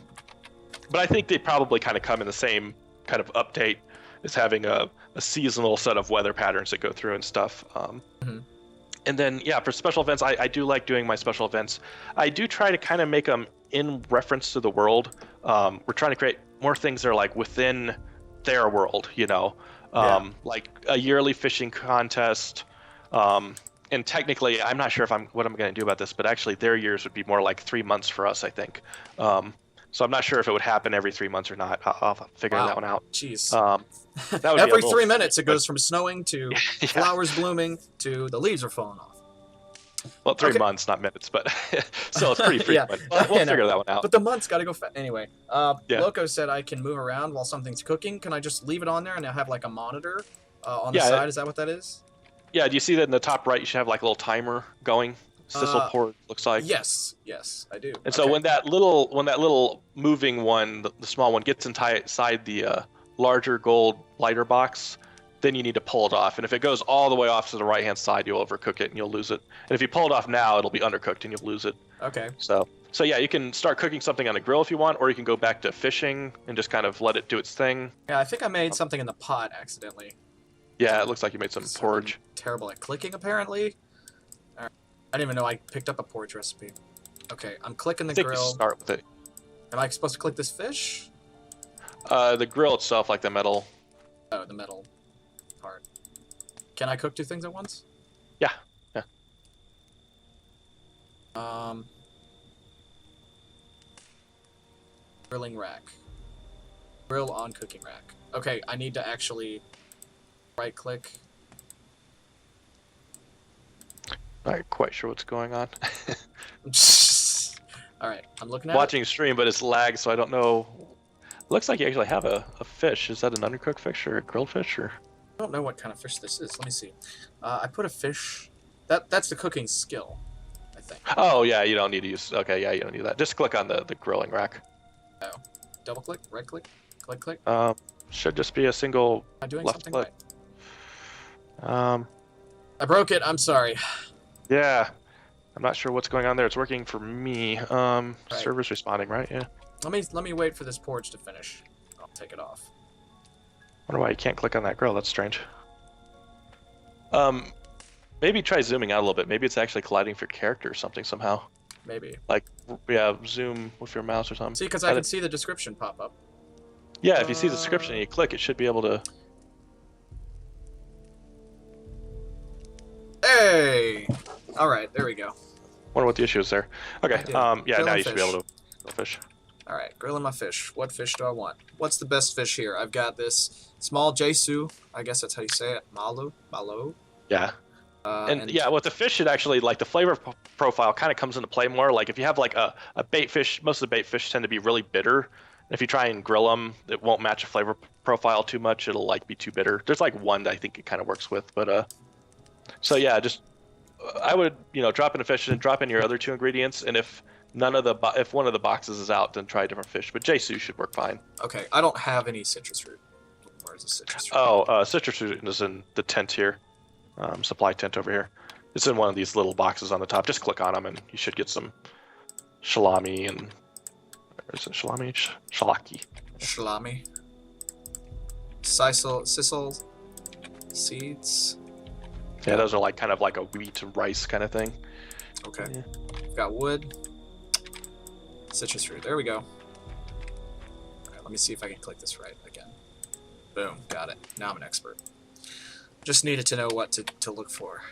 I think they probably kind of come in the same kind of update as having a seasonal set of weather patterns that go through and stuff. And then for special events, I do like doing my special events. I do try to kind of make them in reference to the world. We're trying to create more things that are like within their world, like a yearly fishing contest. And technically, I'm not sure what I'm going to do about this, but actually their years would be more like 3 months for us, I think. So I'm not sure if it would happen every 3 months or not. I'll figure that one out. Jeez. That would every 3 minutes it goes from snowing to flowers blooming to the leaves are falling off. Well, 3 months, not minutes, but still it's pretty frequent. We'll figure that one out. But the months got to go fast. Anyway, Loco said I can move around while something's cooking. Can I just leave it on there and I have like a monitor on the side? Is that what that is? Yeah, do you see that in the top right? You should have like a little timer going. Sissel port looks like. Yes, I do. And so when that little moving one, the small one, gets inside the larger gold lighter box, then you need to pull it off. And if it goes all the way off to the right hand side, you'll overcook it and you'll lose it. And if you pull it off now, it'll be undercooked and you'll lose it. Okay. So yeah, you can start cooking something on a grill if you want, or you can go back to fishing and just kind of let it do its thing. Yeah, I think I made something in the pot accidentally. Yeah, it looks like you made some porridge. I'm terrible at clicking, apparently. I didn't even know I picked up a porridge recipe. Okay, I'm clicking the grill. Start with it. Am I supposed to click this fish? The grill itself, like the metal. Oh, the metal part. Can I cook two things at once? Yeah. Grilling rack. Grill on cooking rack. Okay, I need to actually right click. Not quite sure what's going on. Alright, I'm looking at watching stream, but it's lagged, so I don't know. Looks like you actually have a fish. Is that an undercooked fish or a grilled fish? Or I don't know what kind of fish this is. Let me see. I put a fish. That's the cooking skill, I think. Oh yeah, you don't need to use. Okay, yeah, you don't need that. Just click on the grilling rack. Oh, double click, right click, click. Should just be a single. Am I doing left something click. Right? I broke it. I'm sorry. Yeah, I'm not sure what's going on there. It's working for me. Right. Server's responding, right? Yeah. Let me wait for this porridge to finish. I'll take it off. Wonder why you can't click on that grill. That's strange. Maybe try zooming out a little bit. Maybe it's actually colliding with your character or something somehow. maybe. Like, yeah, zoom with your mouse or something. See, because I can see the description pop up. Yeah, if you see the description and you click, it should be able to. Hey! Alright, there we go. Wonder what the issue is there. Okay, yeah, now you should be able to fish. Alright, grilling my fish. What fish do I want? What's the best fish here? I've got this small Jesu. I guess that's how you say it. Malo. Yeah. And yeah, with the fish, it actually, like, the flavor profile kind of comes into play more. Like, if you have, like, a bait fish, most of the bait fish tend to be really bitter. And if you try and grill them, it won't match the flavor profile too much. It'll, like, be too bitter. There's, like, one that I think it kind of works with. But, so, yeah, just, I would, drop in a fish and drop in your other 2 ingredients. And if if one of the boxes is out, then try a different fish. But Jesu should work fine. Okay, I don't have any citrus fruit. Where's the citrus fruit? Oh, citrus fruit is in the tent here. Supply tent over here. It's in one of these little boxes on the top. Just click on them and you should get some shalami and... Is it shalami? Shalaki. Shalami. Sisal seeds. Yeah, those are like kind of like a wheat and rice kind of thing. Okay. Yeah. We've got wood. Citrus fruit. There we go. Okay, let me see if I can click this right again. Boom. Got it. Now I'm an expert. Just needed to know what to look for.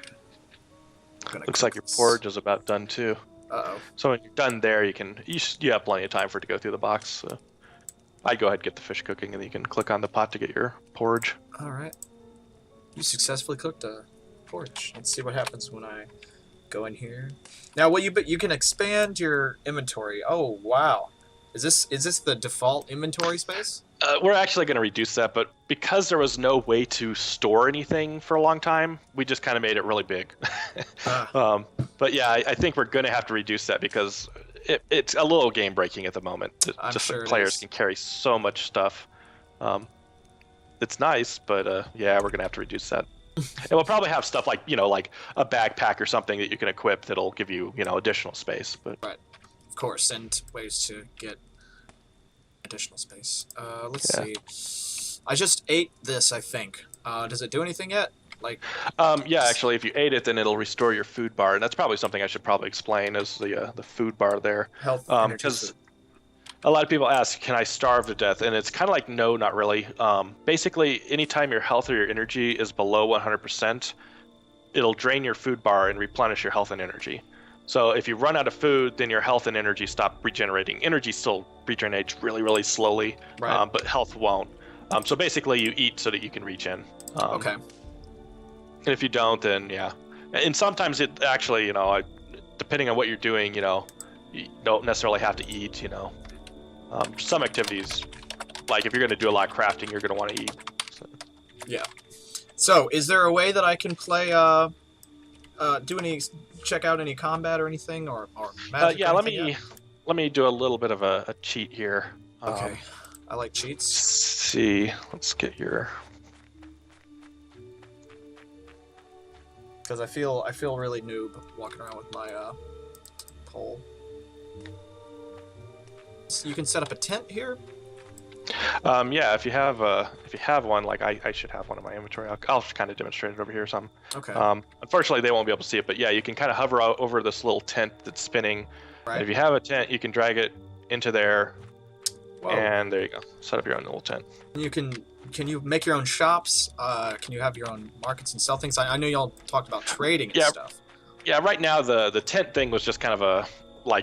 Looks like your porridge is about done too. Uh-oh. So when you're done there, you have plenty of time for it to go through the box. So I'd go ahead and get the fish cooking, and then you can click on the pot to get your porridge. All right. You successfully cooked a porridge. Let's see what happens when I go in here. Now, you can expand your inventory. Oh wow. Is this the default inventory space? We're actually going to reduce that, but because there was no way to store anything for a long time, we just kind of made it really big. But yeah, I think we're going to have to reduce that because it's a little game breaking at the moment. Just sure the players can carry so much stuff. It's nice, but yeah, we're going to have to reduce that. And we'll probably have stuff like like a backpack or something that you can equip that'll give you additional space. But right, of course, and ways to get additional space. Let's see. I just ate this, I think. Does it do anything yet? Like. Yeah, actually, if you ate it, then it'll restore your food bar, and that's probably something I should probably explain as the food bar there. Health. Because a lot of people ask, can I starve to death? And it's kind of like, no, not really. Basically, anytime your health or your energy is below 100%, it'll drain your food bar and replenish your health and energy. So if you run out of food, then your health and energy stop regenerating. Energy still regenerates really, really slowly, right. But health won't. So basically, you eat so that you can regen. Okay. And if you don't, then yeah. And sometimes it actually, depending on what you're doing, you don't necessarily have to eat. Some activities, like if you're going to do a lot of crafting, you're going to want to eat. So. Yeah. So is there a way that I can play? Check out any combat or anything or magic? Yeah, let me do a little bit of a cheat here. Okay, I like cheats. See, let's get your. Because I feel really noob walking around with my pole. So you can set up a tent here. Yeah, if you have one, like I should have one in my inventory. I'll just kind of demonstrate it over here or something. Okay. Unfortunately, they won't be able to see it, but yeah, you can kind of hover out over this little tent that's spinning. Right. And if you have a tent, you can drag it into there. Whoa. And there you go. Set up your own little tent. Can you make your own shops? Can you have your own markets and sell things? I know y'all talked about trading and stuff. Yeah, right now the tent thing was just kind of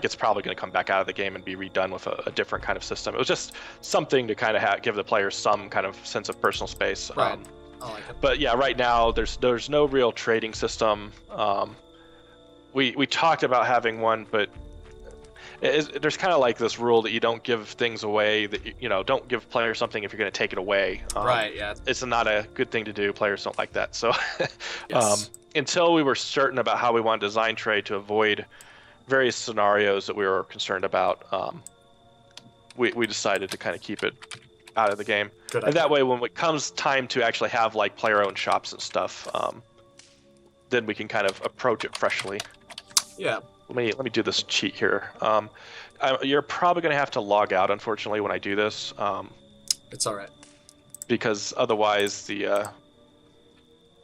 it's probably going to come back out of the game and be redone with a different kind of system. It was just something to kind of give the players some kind of sense of personal space. Right. I like it. But yeah, right now there's no real trading system. We talked about having one, but there's kind of like this rule that you don't give things away. That don't give players something if you're going to take it away. Right. Yeah. It's not a good thing to do. Players don't like that. So, yes. Until we were certain about how we want to design trade to avoid various scenarios that we were concerned about, we decided to kind of keep it out of the game. Good idea. And that way, when it comes time to actually have like player-owned shops and stuff, then we can kind of approach it freshly. Yeah. Let me do this cheat here. You're probably going to have to log out, unfortunately, when I do this. It's all right. Because otherwise,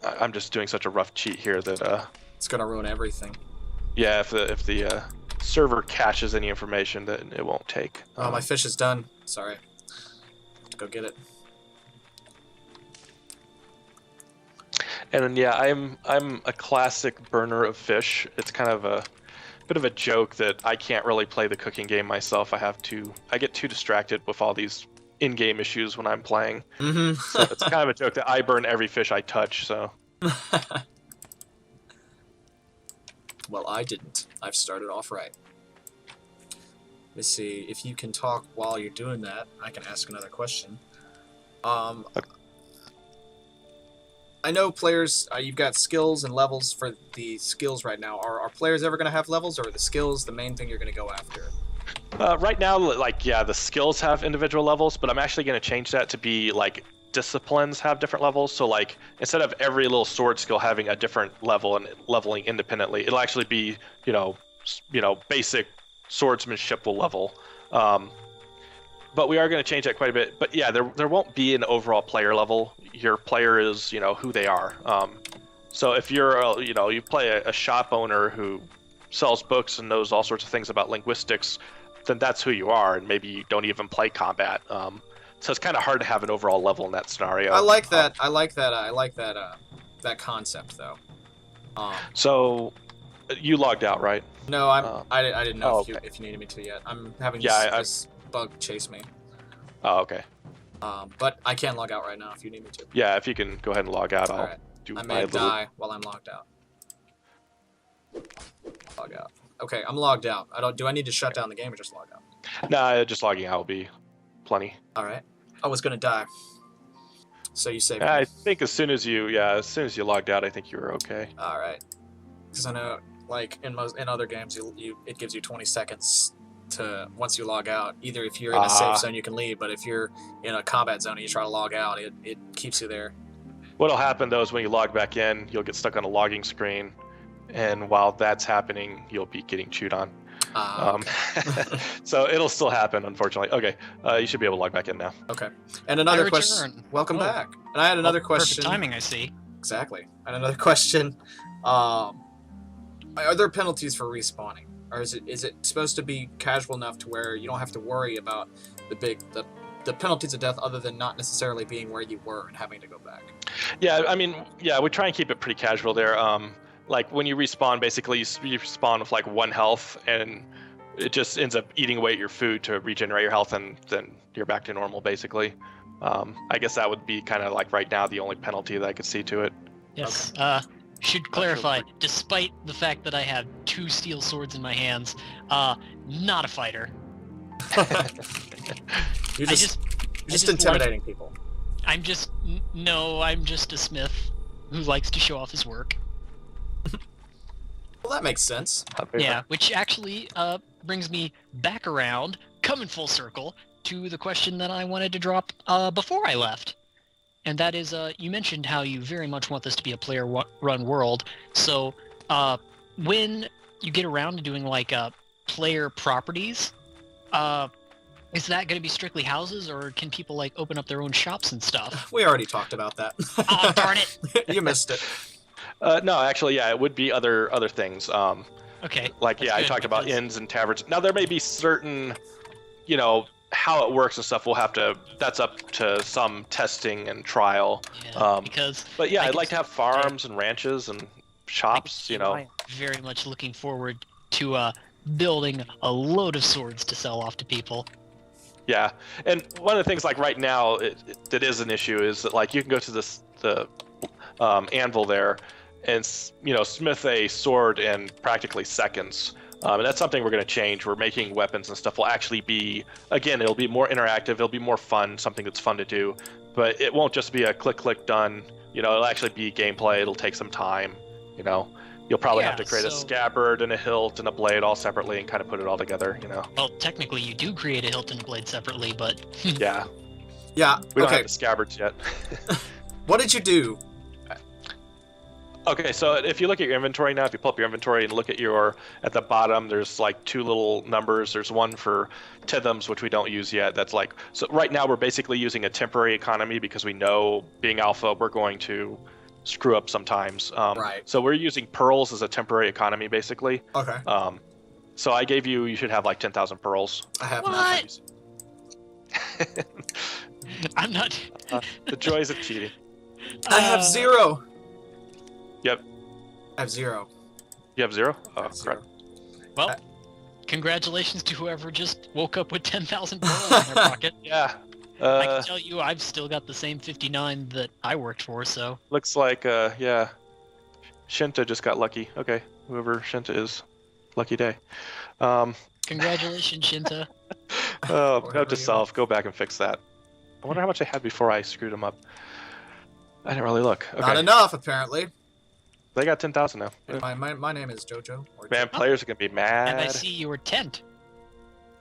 I'm just doing such a rough cheat here that it's going to ruin everything. Yeah, if the server caches any information that it won't take. Oh, my fish is done. Sorry. Have to go get it. And then, yeah, I'm a classic burner of fish. It's kind of a bit of a joke that I can't really play the cooking game myself. I get too distracted with all these in-game issues when I'm playing. Mm-hmm. So it's kind of a joke that I burn every fish I touch. So. Well, I didn't. I've started off right. Let's see if you can talk while you're doing that. I can ask another question. Okay. I know players. You've got skills and levels for the skills right now. Are players ever going to have levels, or are the skills the main thing you're going to go after? Right now, like, yeah, the skills have individual levels, but I'm actually going to change that to be like disciplines have different levels. So like instead of every little sword skill having a different level and leveling independently, it'll actually be basic swordsmanship will level. But we are going to change that quite a bit. But yeah, there won't be an overall player level. Your player is who they are. So if you're you play a shop owner who sells books and knows all sorts of things about linguistics, then that's who you are, and maybe you don't even play combat. So it's kind of hard to have an overall level in that scenario. I like that. I like that concept though. So you logged out, right? No, I didn't know okay. if you needed me to yet. I'm having this bug chase me. Oh, okay. But I can log out right now if you need me to. Yeah, if you can go ahead and log out, I'll do I my may little... die while I'm logged out. Log out. Okay, I'm logged out. Do I need to shut down the game or just log out? Nah, just logging out will be plenty. All right. I was gonna die. So you saved me. I think as soon as you logged out, I think you were okay. All right. Because I know, like in other games, it gives you 20 seconds to once you log out. Either if you're in a safe zone, you can leave, but if you're in a combat zone and you try to log out, it keeps you there. What'll happen though is when you log back in, you'll get stuck on a logging screen, and while that's happening, you'll be getting chewed on. Okay. So it'll still happen, unfortunately. Okay, you should be able to log back in now. Okay. And another question. Welcome back. And I had another question. Perfect timing, I see. Exactly. And another question. Are there penalties for respawning, or is it supposed to be casual enough to where you don't have to worry about the penalties of death, other than not necessarily being where you were and having to go back? Yeah, I mean, yeah, we try and keep it pretty casual there. Like when you respawn, basically you respawn with like 1 health, and it just ends up eating away at your food to regenerate your health, and then you're back to normal basically. I guess that would be kind of like right now the only penalty that I could see to it. Yes. Should clarify, despite the fact that I have 2 steel swords in my hands, not a fighter. You're just intimidating people. I'm just a smith who likes to show off his work. Well, that makes sense. Yeah, which actually brings me back around, coming full circle, to the question that I wanted to drop before I left. And that is, you mentioned how you very much want this to be a player-run world. So when you get around to doing, like, player properties, is that going to be strictly houses, or can people, like, open up their own shops and stuff? We already talked about that. Oh, darn it! You missed it. No, actually, yeah, it would be other things. Okay. Like, yeah, I talked about inns and taverns. Now, there may be certain, how it works and stuff. That's up to some testing and trial. Yeah, but yeah, I'd like to have farms and ranches and shops, I'm very much looking forward to building a load of swords to sell off to people. Yeah, and one of the things, like right now, that is an issue is that, like, you can go to the anvil there and smith a sword in practically seconds, and that's something we're going to change. We're making weapons and stuff will actually be, again, it'll be more interactive, it'll be more fun, something that's fun to do, but it won't just be a click done. It'll actually be gameplay. It'll take some time. You'll probably have to create a scabbard and a hilt and a blade all separately and kind of put it all together. Well, technically you do create a hilt and a blade separately, but yeah, we don't have the scabbards yet. What did you do? Okay, so if you look at your inventory now, if you pull up your inventory and look at at the bottom, there's like 2 little numbers. There's one for tithums, which we don't use yet. That's like, so right now we're basically using a temporary economy because we know, being alpha, we're going to screw up sometimes. Right. So we're using pearls as a temporary economy, basically. Okay. So I gave you should have like 10,000 pearls. I have What? I'm not. The joys of cheating. I have 0. Yep. I have 0. You have 0? I Oh, have crap. 0. Well, congratulations to whoever just woke up with 10,000 pearls in their pocket. Yeah. I can tell you, I've still got the same 59 that I worked for, so. Looks like, yeah. Shinta just got lucky. Okay, whoever Shinta is, lucky day. Congratulations, Shinta. Oh, note to self, go back and fix that. I wonder how much I had before I screwed them up. I didn't really look. Okay. Not enough, apparently. They got 10,000 now. My name is Jojo. Or Man, players are going to be mad. And I see you were tent.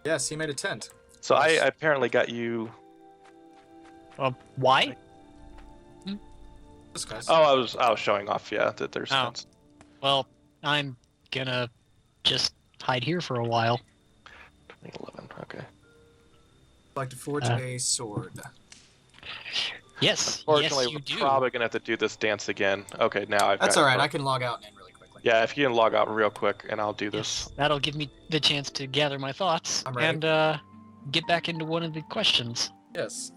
Yes, he made a tent. So I apparently got you... Why? This guy's... Oh, I was showing off, yeah, that there's tents. Well, I'm gonna just hide here for a while. 2011, okay. I'd like to forge a sword. Yes, Unfortunately, yes, you we're do. probably going to have to do this dance again. Okay, now I've That's got... alright, I can log out and in really quickly. Yeah, if you can log out real quick, and I'll do this. Yes, that'll give me the chance to gather my thoughts I'm ready. and get back into one of the questions. Yes.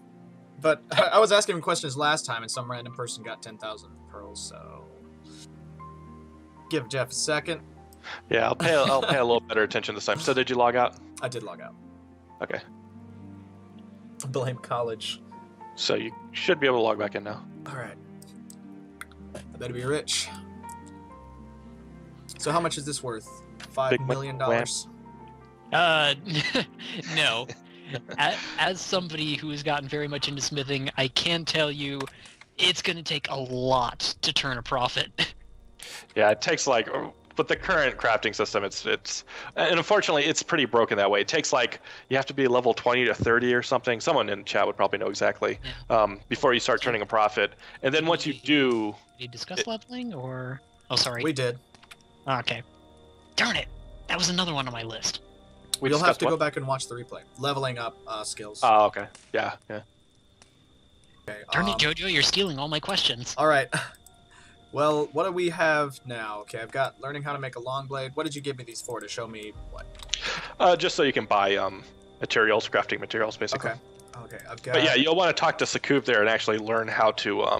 But I was asking him questions last time and some random person got 10,000 pearls, so... Give Jeff a second. Yeah, I'll pay a little better attention this time. So did you log out? I did log out. Okay. Blame college. So you should be able to log back in now. Alright. I better be rich. So how much is this worth? $5 million? No. As somebody who has gotten very much into smithing, I can tell you it's going to take a lot to turn a profit. Yeah, it takes like, with the current crafting system, it's and unfortunately it's pretty broken that way. It takes like, you have to be level 20 to 30 or something. Someone in chat would probably know exactly, before you start turning a profit. And then once you do... Did we discuss leveling or... Oh, sorry. We did. Okay. Darn it. That was another one on my list. You'll have to go back and watch the replay. Leveling up skills. Oh, okay. Yeah, yeah. Okay, Darn it, Jojo, you're stealing all my questions. Alright. Well, what do we have now? Okay, I've got learning how to make a long blade. What did you give me these for? To show me what? Just so you can buy materials, crafting materials, basically. Okay. Okay, I've got... But yeah, you'll want to talk to Sakub there and actually learn how to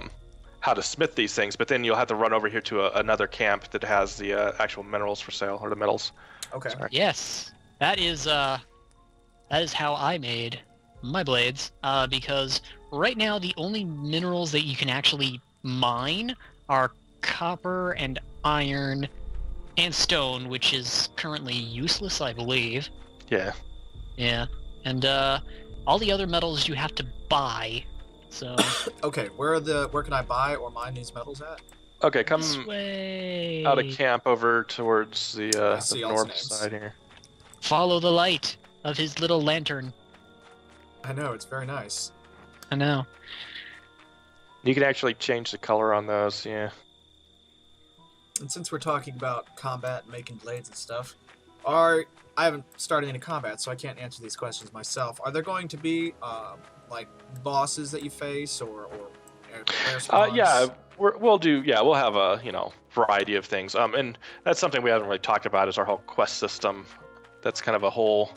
smith these things. But then you'll have to run over here to another camp that has the actual minerals for sale, or the metals. Okay. Sorry. Yes. That is how I made my blades, because right now the only minerals that you can actually mine are copper and iron and stone, which is currently useless, I believe. Yeah. Yeah. And all the other metals you have to buy. So Okay, where can I buy or mine these metals at? Okay, come this way. out of camp over towards the north names. side here. Follow the light of his little lantern. I know, it's very nice. I know. You can actually change the color on those, yeah. And since we're talking about combat and making blades and stuff, I haven't started any combat, so I can't answer these questions myself. Are there going to be like bosses that you face or air spawns? Yeah, we'll have a variety of things. And that's something we haven't really talked about is our whole quest system. That's kind of a whole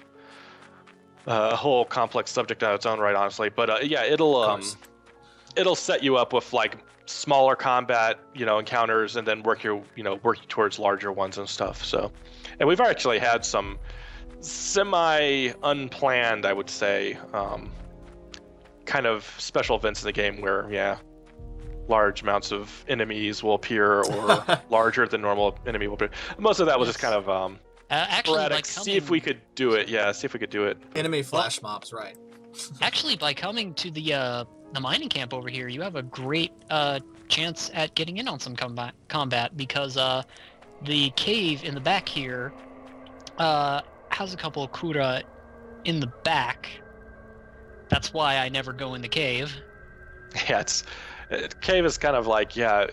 complex subject on its own, right? Honestly, but yeah, it'll set you up with like smaller combat, encounters, and then work towards larger ones and stuff. So, and we've actually had some semi-unplanned, I would say, kind of special events in the game where, yeah, large amounts of enemies will appear, or larger than normal enemy will appear. Most of that was just kind of actually, sporadic. See if we could do it. Yeah, see if we could do it. Enemy flash mobs, right? Actually, by coming to the mining camp over here, you have a great chance at getting in on some combat because the cave in the back here has a couple of kura in the back. That's why I never go in the cave. Yeah, cave is kind of like, yeah,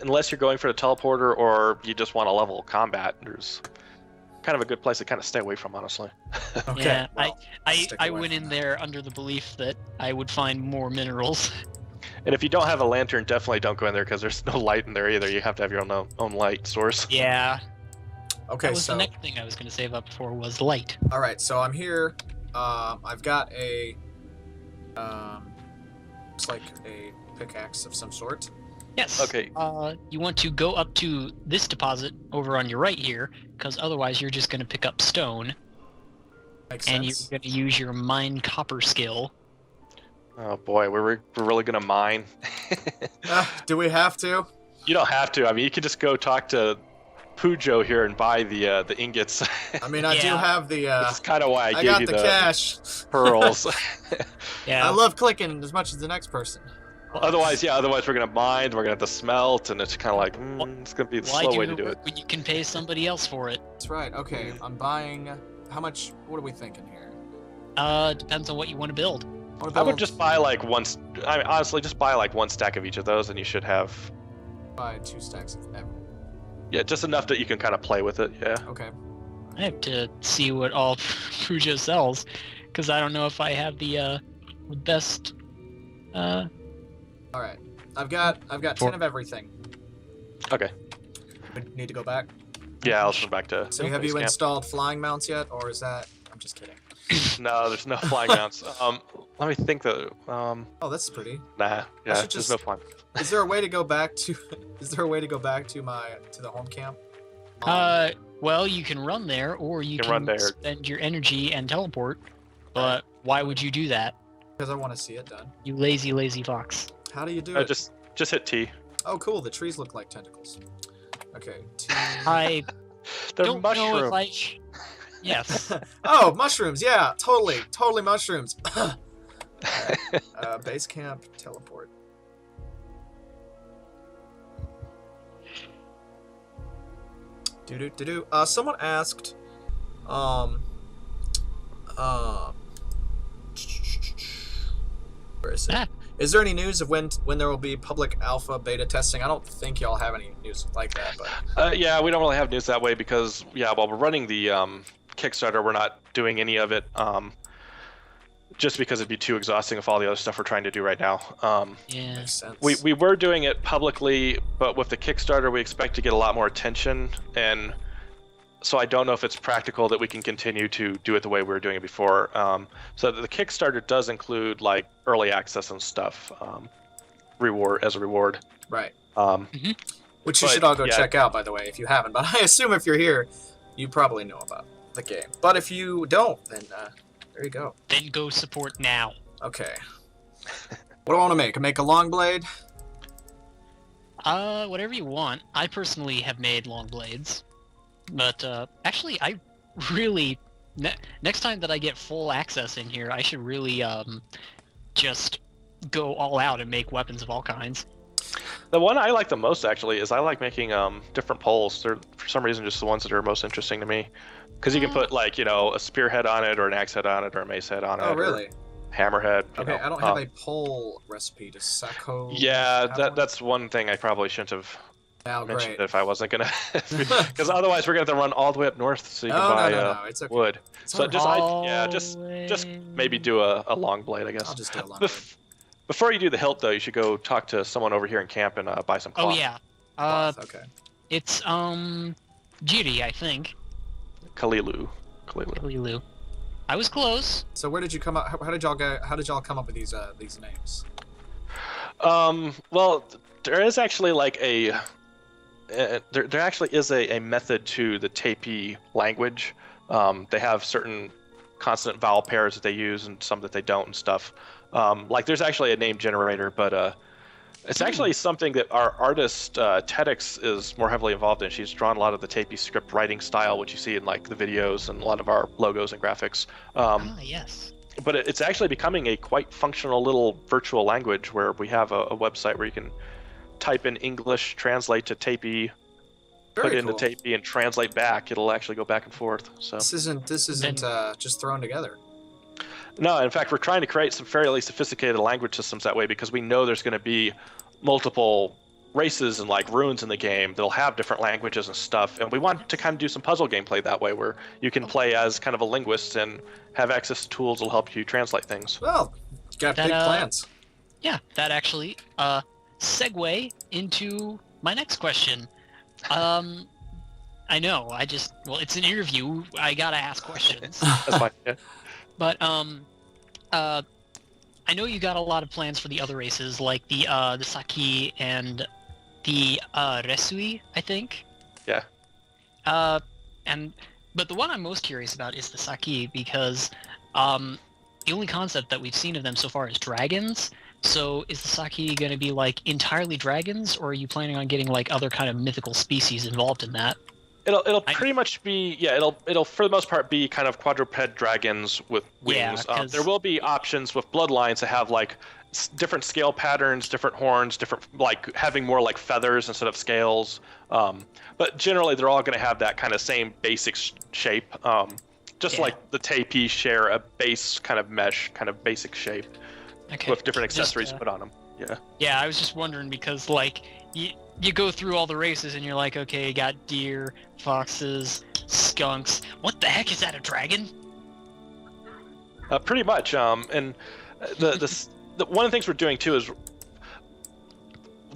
unless you're going for the teleporter or you just want to level combat, there's kind of a good place to kind of stay away from, honestly. Okay. Yeah, well, I went in there under the belief that I would find more minerals. And if you don't have a lantern, definitely don't go in there because there's no light in there either. You have to have your own light source. Yeah. Okay, that was so the next thing I was going to save up for was light. all right, so I'm here. I've got a looks like a pickaxe of some sort. Yes. Okay. You want to go up to this deposit over on your right here, because otherwise you're just going to pick up stone, Makes and sense. you're going to use your mine copper skill. Oh boy, we're really gonna mine. Do we have to? You don't have to. I mean, you can just go talk to Pujo here and buy the ingots. I mean, I do Yeah. have the. This is kind of why I I gave got you the the cash. pearls. Yeah. I love clicking as much as the next person. Otherwise we're gonna mine. We're gonna have to smelt, and it's kind of like it's gonna be the Why slow do way the to do work it. when you can pay somebody else for it? That's right. Okay, I'm buying. How much? What are we thinking here? Depends on what you want to build. I would just buy like one. I mean, honestly, just buy like one stack of each of those, and you should have buy 2 stacks of every. yeah, just enough that you can kind of play with it. Yeah. Okay. I have to see what all Pujo sells, because I don't know if I have the best. All right. I've got 10 of everything. Okay. We need to go back. Yeah, I'll swim back to. So have you base camp. installed flying mounts yet, or is that? I'm just kidding. No, there's no flying mounts. Let me think though. Oh, that's pretty. Nah. Yeah, should there's just- no flying. Is there a way to go back to? Is there a way to go back to the home camp? Well, you can run there, or you can can run there. spend your energy and teleport. But why would you do that? Because I want to see it done. You lazy fox. How do you do it? Just hit T. Oh, cool. The trees look like tentacles. Okay. T. I They're don't know if mushrooms. Yes. Oh, mushrooms. Yeah, totally mushrooms. Base camp teleport. Do. Someone asked, where is it? Ah. Is there any news of when there will be public alpha beta testing? I don't think y'all have any news like that, but Yeah, we don't really have news that way because while we're running the Kickstarter, we're not doing any of it. Just because it'd be too exhausting with all the other stuff we're trying to do right now. Yeah. makes sense. We were doing it publicly, but with the Kickstarter, we expect to get a lot more attention, and so I don't know if it's practical that we can continue to do it the way we were doing it before. So the Kickstarter does include like early access and stuff, reward. Right. Which you but, should all go yeah. check out, by the way, if you haven't. But I assume if you're here, you probably know about the game. But if you don't, then there you go. Then go support now. Okay. What do I want to make? Make a long blade? Whatever you want. I personally have made long blades, but actually, I really next time that I get full access in here, I should really just go all out and make weapons of all kinds. The one I like the most actually is I like making different poles. They're for some reason just the ones that are most interesting to me, because you can put like a spearhead on it, or an axe head on it, or a mace head on it. Oh, or really? Hammerhead. Okay, I don't have a pole recipe to Sacco. Yeah, have one? that's one thing I probably shouldn't have Oh, mentioned great. if I wasn't gonna, because otherwise we're gonna have to run all the way up north so you can buy No. It's okay. wood. It's So alright. just maybe do a long blade, I guess. I'll just do a long blade. Before you do the hilt though, you should go talk to someone over here in camp and buy some Oh cloth. yeah. Okay. It's Judy, I think. Kalilu. Lilu. I was close. So where did you come up? How did y'all come up with these names? Well, there is actually like there actually is a method to the Tepi language. They have certain consonant vowel pairs that they use and some that they don't and stuff. Like there's actually a name generator, but it's actually something that our artist Tedx is more heavily involved in. She's drawn a lot of the Tepi script writing style, which you see in like the videos and a lot of our logos and graphics. Yes. But it's actually becoming a quite functional little virtual language where we have a website where you can type in English, translate to Tepi, put into Tepi, and translate back. It'll actually go back and forth. So This isn't just thrown together. no, in fact, we're trying to create some fairly sophisticated language systems that way because we know there's going to be multiple races and like runes in the game that'll have different languages and stuff, and we want to kind of do some puzzle gameplay that way where you can play as kind of a linguist and have access to tools that'll help you translate things. Well, you got big plans. Yeah, that actually segue into my next question. I know. Well, it's an interview. I gotta ask questions. That's fine. Yeah. But I know you got a lot of plans for the other races, like the Saki and the Resui, I think. Yeah. But the one I'm most curious about is the Saki, because the only concept that we've seen of them so far is dragons. So is the Saki going to be like entirely dragons, or are you planning on getting like other kind of mythical species involved in that? It'll pretty much be it'll for the most part be kind of quadruped dragons with wings. Yeah, There will be options with bloodlines to have like different scale patterns, different horns, different like having more like feathers instead of scales. But generally they're all going to have that kind of same basic shape. Just like the Tepi share a base kind of mesh, kind of basic shape with different accessories put on them. Yeah. Yeah, I was just wondering because like you go through all the races and you're like, okay, you got deer, foxes, skunks. What the heck, is that a dragon? Pretty much. And the one of the things we're doing too is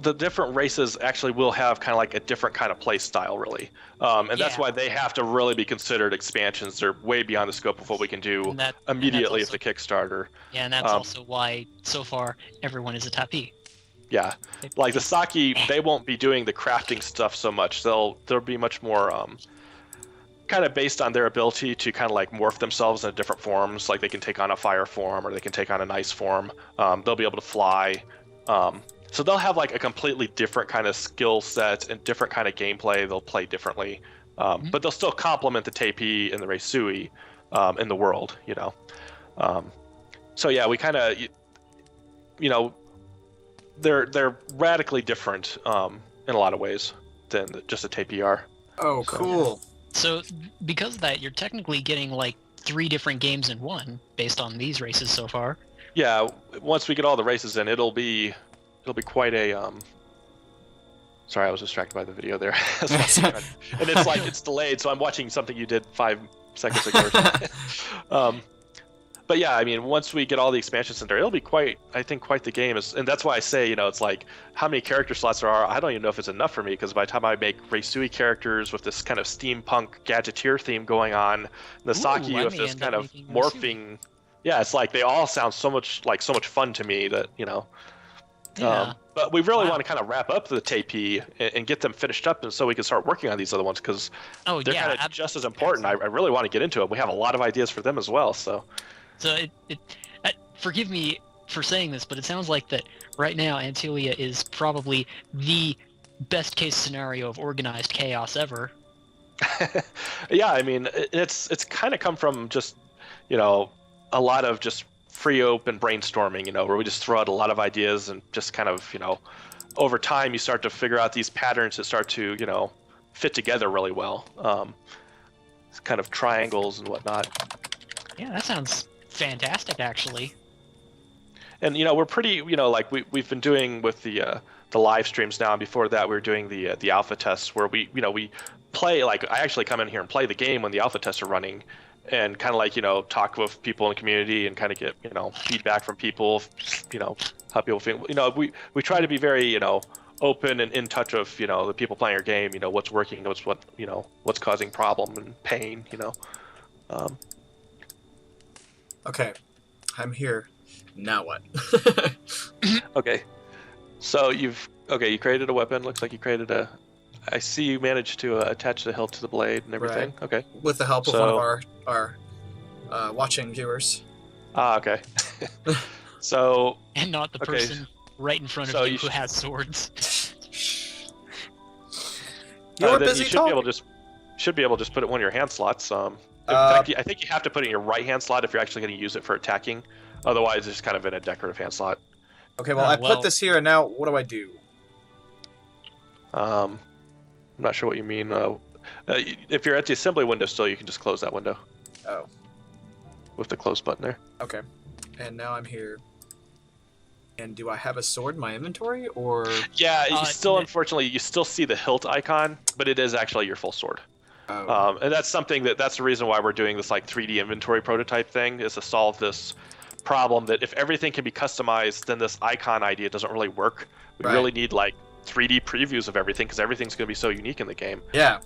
the different races actually will have kind of like a different kind of play style, really. And that's why they have to really be considered expansions. They're way beyond the scope of what we can do immediately as a Kickstarter. Yeah, and that's also why so far everyone is a Tapi. Yeah, like the Saki, they won't be doing the crafting stuff so much. They'll be much more kind of based on their ability to kind of like morph themselves into different forms. Like they can take on a fire form or they can take on an ice form. They'll be able to fly. So they'll have like a completely different kind of skill set and different kind of gameplay. They'll play differently, but they'll still complement the Tepi and the Reisui in the world, you know. So yeah, we kind of, you know, they're radically different in a lot of ways than just a Tepi are. Oh, cool. So because of that, you're technically getting like 3 different games in one based on these races so far. Yeah, once we get all the races in, it'll be quite a Sorry, I was distracted by the video there. And it's like it's delayed, so I'm watching something you did 5 seconds ago. But yeah, I mean, once we get all the expansions in there, it'll be quite the game. And that's why I say, you know, it's like how many character slots there are. I don't even know if it's enough for me, because by the time I make Reisui characters with this kind of steampunk gadgeteer theme going on, the Saki with this kind of morphing, yeah, it's like they all sound so much fun to me that, you know. Yeah. But we really want to kind of wrap up the Tepi and get them finished up, and so we can start working on these other ones, because they're kind of just as important. I really want to get into it. We have a lot of ideas for them as well. So forgive me for saying this, but it sounds like that right now Antilia is probably the best case scenario of organized chaos ever. Yeah, I mean, it's kind of come from just, you know, a lot of just free open brainstorming, you know, where we just throw out a lot of ideas and just kind of, you know, over time you start to figure out these patterns that start to, you know, fit together really well. Kind of triangles and whatnot. Yeah, that sounds fantastic, actually. And, you know, we're pretty, you know, like we've been doing with the live streams now, and before that we were doing the alpha tests where we play, like I actually come in here and play the game when the alpha tests are running, and kind of like, you know, talk with people in the community and kind of get, you know, feedback from people, you know, how people feel. You know, we try to be very, you know, open and in touch of, you know, the people playing our game, you know, what's working, what's causing problem and pain, you know. Okay, I'm here. Now what? Okay, so you created a weapon. Looks like you created a. I see you managed to attach the hilt to the blade and everything. Right. Okay. With the help of one of our watching viewers. Ah, okay. So. And not the person right in front of you who has swords. You're busy you talking. should be able to just put it in one of your hand slots. In fact, I think you have to put it in your right hand slot if you're actually going to use it for attacking. Otherwise, it's just kind of in a decorative hand slot. Okay, well, I put this here, and now what do I do? I'm not sure what you mean. If you're at the assembly window still, you can just close that window. Oh. With the close button there. Okay. And now I'm here. And do I have a sword in my inventory, or...? Yeah, unfortunately, you still see the hilt icon, but it is actually your full sword. Oh. And that's something that's the reason why we're doing this like 3D inventory prototype thing, is to solve this problem that if everything can be customized, then this icon idea doesn't really work. We really need like 3D previews of everything, because everything's going to be so unique in the game. Yeah.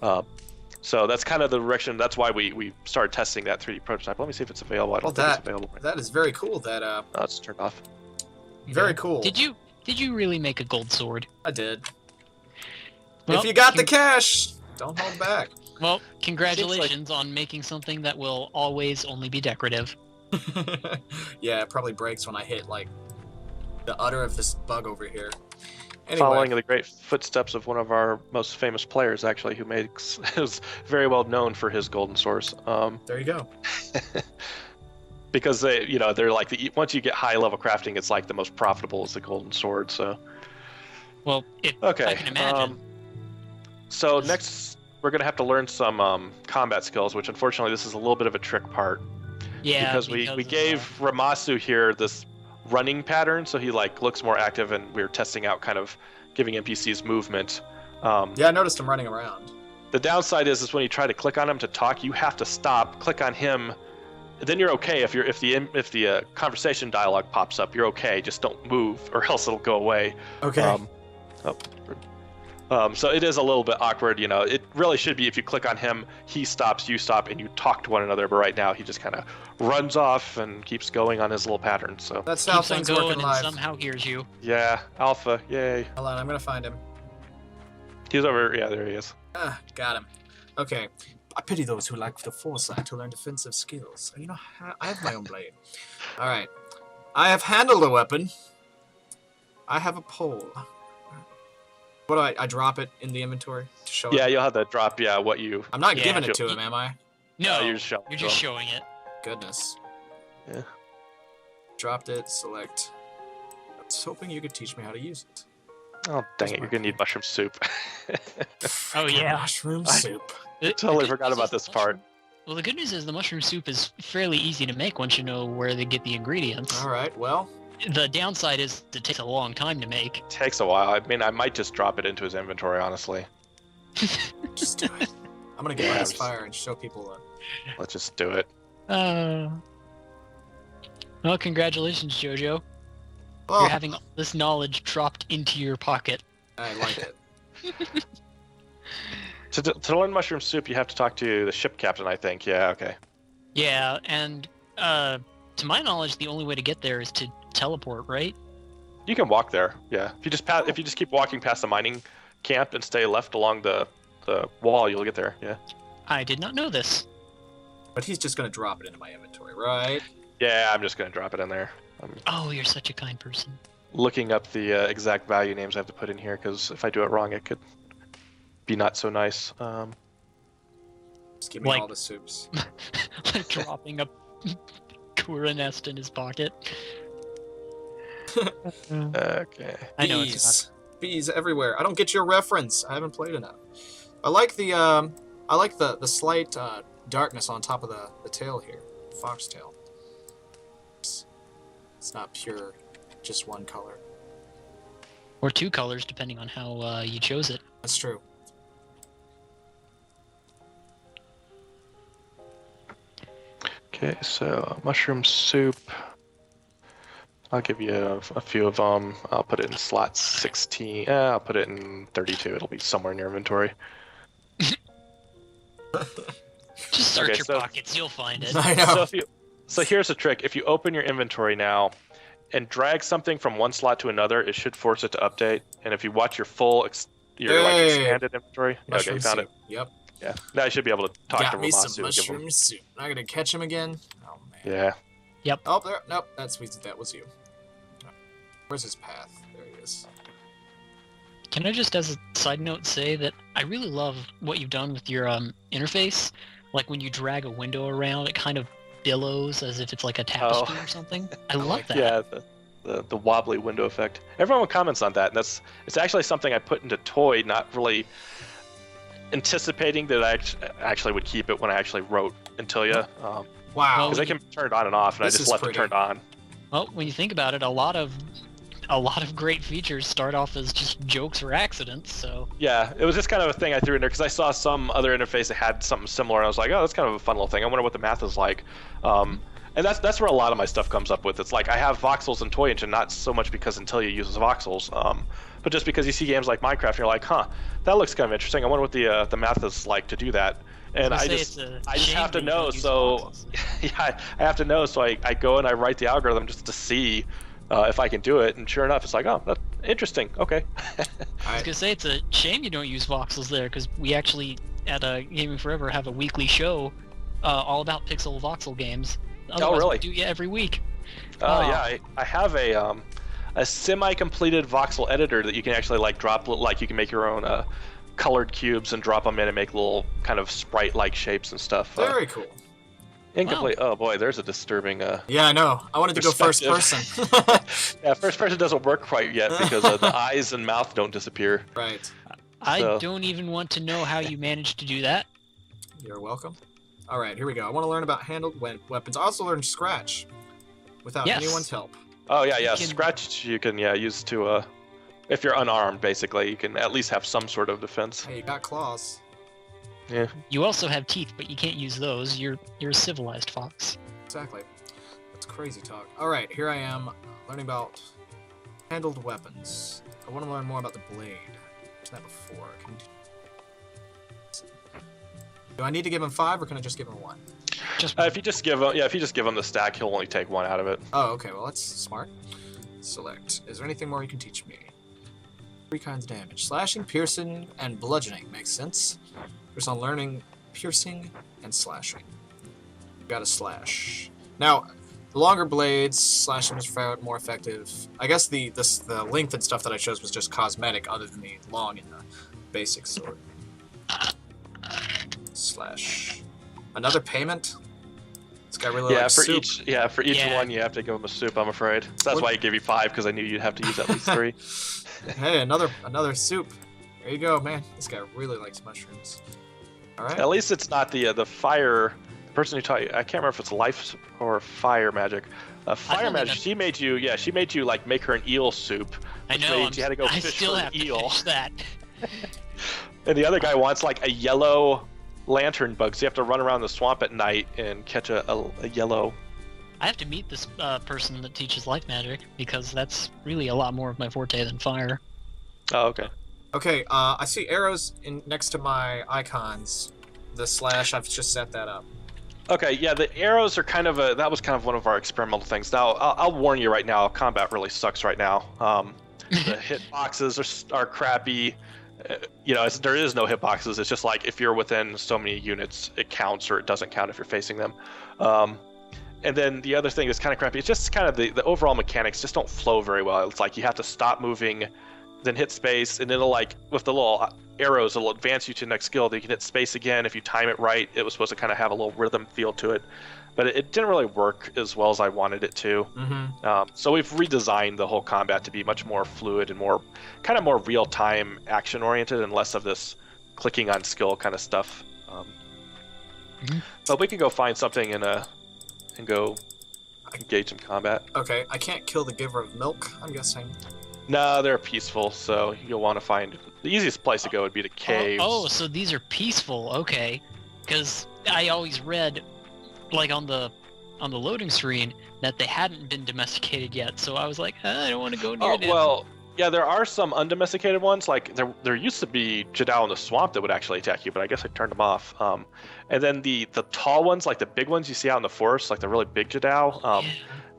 So that's kind of the direction. That's why we started testing that 3D prototype. Let me see if it's available. I don't think it's available. That is very cool. That Oh, it's turned off. very cool. Did you really make a gold sword? I did. Well, if you got the cash, don't hold back. Well, congratulations on making something that will always only be decorative. Yeah, it probably breaks when I hit like the udder of this bug over here. Anyway. Following the great footsteps of one of our most famous players, actually, who is very well known for his golden source. There you go. Because they're like once you get high level crafting, it's like the most profitable is the golden sword. So. Well, okay. I can imagine. So next, we're gonna have to learn some combat skills, which unfortunately this is a little bit of a trick part. Yeah. Because we gave Ramasu here this running pattern, so he like looks more active, and we were testing out kind of giving NPCs movement. Yeah, I noticed him running around. The downside is when you try to click on him to talk, you have to stop, click on him, then you're okay. If the conversation dialogue pops up, you're okay. Just don't move, or else it'll go away. Okay. So it is a little bit awkward, It really should be if you click on him, he stops, you stop, and you talk to one another. But right now, he just kind of runs off and keeps going on his little pattern. So that's how things work in life. And somehow hears you. Yeah, Alpha, yay! Hold on, I'm gonna find him. He's over. Yeah, there he is. Got him. Okay. I pity those who lack the foresight to learn defensive skills. I have my own blade. All right. I have handled a weapon. I have a pole. What do I drop it in the inventory to show Yeah, it? you'll have to drop. Yeah, what you. I'm not giving it to him, am I? No, you're just showing it. Goodness. Yeah. Dropped it. Select. I was hoping you could teach me how to use it. Oh dang it! You're gonna need mushroom soup. Oh yeah, mushroom soup. Totally forgot about this part. Well, the good news is the mushroom soup is fairly easy to make once you know where they get the ingredients. All right. Well. The downside is it takes a long time to make. It takes a while. I mean, I might just drop it into his inventory, honestly. Just do it. I'm gonna get this fire and show people. Let's just do it. Well, congratulations, Jojo. Well, You're having all this knowledge dropped into your pocket. I like it. To learn mushroom soup, you have to talk to the ship captain, I think. Yeah, okay. Yeah, and to my knowledge, the only way to get there is to teleport, right? You can walk there. Yeah, if you just keep walking past the mining camp and stay left along the wall, you'll get there. Yeah. I did not know this. But he's just gonna drop it into my inventory, right? Yeah, I'm just gonna drop it in there. Oh, you're such a kind person. Looking up the exact value names I have to put in here, because if I do it wrong, it could be not so nice. Just give me all the soups. Like dropping a Kura nest in his pocket. Okay. I know bees everywhere. I don't get your reference. I haven't played enough. I like the slight darkness on top of the tail here, foxtail. It's not pure, just one color. Or two colors, depending on how you chose it. That's true. Okay, so mushroom soup. I'll give you a few of them. I'll put it in slot 16. I'll put it in 32. It'll be somewhere in your inventory. Just search your pockets, you'll find it. I know. So here's a trick. If you open your inventory now and drag something from one slot to another, it should force it to update. And if you watch your full expanded inventory, okay, you found it. Yep. Yeah. Now I should be able to talk to Got me Ramasu some mushroom soup. Not gonna catch him again. Oh man. Yeah. Yep. Oh, there. Nope. That was you. Where's his path? There he is. Can I just, as a side note, say that I really love what you've done with your interface. Like when you drag a window around, it kind of billows as if it's like a tapestry or something. I love that. Yeah, the wobbly window effect. Everyone comments on that, and it's actually something I put into Toy, not really anticipating that I actually would keep it when I actually wrote Antilia. Wow. Because they can be turned on and off, and I just left it turned on. Well, when you think about it, a lot of great features start off as just jokes or accidents, so... Yeah, it was just kind of a thing I threw in there, because I saw some other interface that had something similar, and I was like, oh, that's kind of a fun little thing. I wonder what the math is like. And that's where a lot of my stuff comes up with. It's like I have voxels in Toy Engine, not so much because Antilia uses voxels, but just because you see games like Minecraft, and you're like, huh, that looks kind of interesting. I wonder what the math is like to do that. And I just have to know. So yeah, I have to know. So I go and I write the algorithm just to see if I can do it. And sure enough, it's like, oh, that's interesting. Okay. I was gonna say it's a shame you don't use voxels there, because we actually at Gaming Forever have a weekly show all about pixel voxel games. Otherwise, really? We do every week. Yeah, I have a semi-completed voxel editor that you can actually like drop, like you can make your own colored cubes and drop them in and make little kind of sprite-like shapes and stuff. Very cool. Incomplete. Wow. Oh boy, there's a disturbing. Yeah, I know. I wanted to go first person. Yeah, first person doesn't work quite yet because the eyes and mouth don't disappear. Right. I don't even want to know how you managed to do that. You're welcome. All right, here we go. I want to learn about handled weapons. I also learned Scratch without anyone's help. Oh yeah. Scratch you can use to if you're unarmed, basically, you can at least have some sort of defense. Hey, you got claws. Yeah. You also have teeth, but you can't use those. You're a civilized fox. Exactly. That's crazy talk. All right, here I am learning about handled weapons. I want to learn more about the blade. I've done that before. Do I need to give him 5, or can I just give him 1? If you just give him the stack, he'll only take 1 out of it. Oh, okay. Well, that's smart. Select. Is there anything more you can teach me? 3 kinds of damage: slashing, piercing, and bludgeoning. Makes sense. There's on learning piercing and slashing. Got to slash. Now, the longer blades, slashing is more effective. I guess the length and stuff that I chose was just cosmetic, other than the long and the basic sword. Slash. Another payment? This guy really likes soup. For each one you have to give him a soup, I'm afraid. So that's why I gave you 5, because I knew you'd have to use at least 3. Hey, another soup. There you go, man. This guy really likes mushrooms. All right. At least it's not the fire. The person who taught you, I can't remember if it's life or fire magic. Fire magic. She made you like make her an eel soup. I know. You had to go I fish still for have an eel. to finish that. And the other guy wants like a yellow lantern bug, so you have to run around the swamp at night and catch a yellow. I have to meet this person that teaches life magic, because that's really a lot more of my forte than fire. Oh, okay. Okay, I see arrows next to my icons. The slash, I've just set that up. Okay, yeah, the arrows are that was kind of one of our experimental things. Now, I'll warn you right now, combat really sucks right now. The hit boxes are crappy. There is no hit boxes. It's just like if you're within so many units, it counts, or it doesn't count if you're facing them. And then the other thing that's kind of crappy, it's just kind of the overall mechanics just don't flow very well. It's like you have to stop moving, then hit space, and it'll like, with the little arrows, it'll advance you to the next skill. Then you can hit space again. If you time it right, it was supposed to kind of have a little rhythm feel to it. But it didn't really work as well as I wanted it to. Mm-hmm. So we've redesigned the whole combat to be much more fluid and more real-time action-oriented, and less of this clicking on skill kind of stuff. But we can go find something and go engage in combat. Okay, I can't kill the giver of milk, I'm guessing. No, they're peaceful, so you'll want to find... The easiest place to go would be the caves. Oh, so these are peaceful, okay. Because I always read, like on the loading screen, that they hadn't been domesticated yet, so I was like, I don't want to go near them. Well, yeah, there are some undomesticated ones. Like, there used to be Jadao in the swamp that would actually attack you, but I guess I turned them off. And then the tall ones, like the big ones you see out in the forest, like the really big Jadao,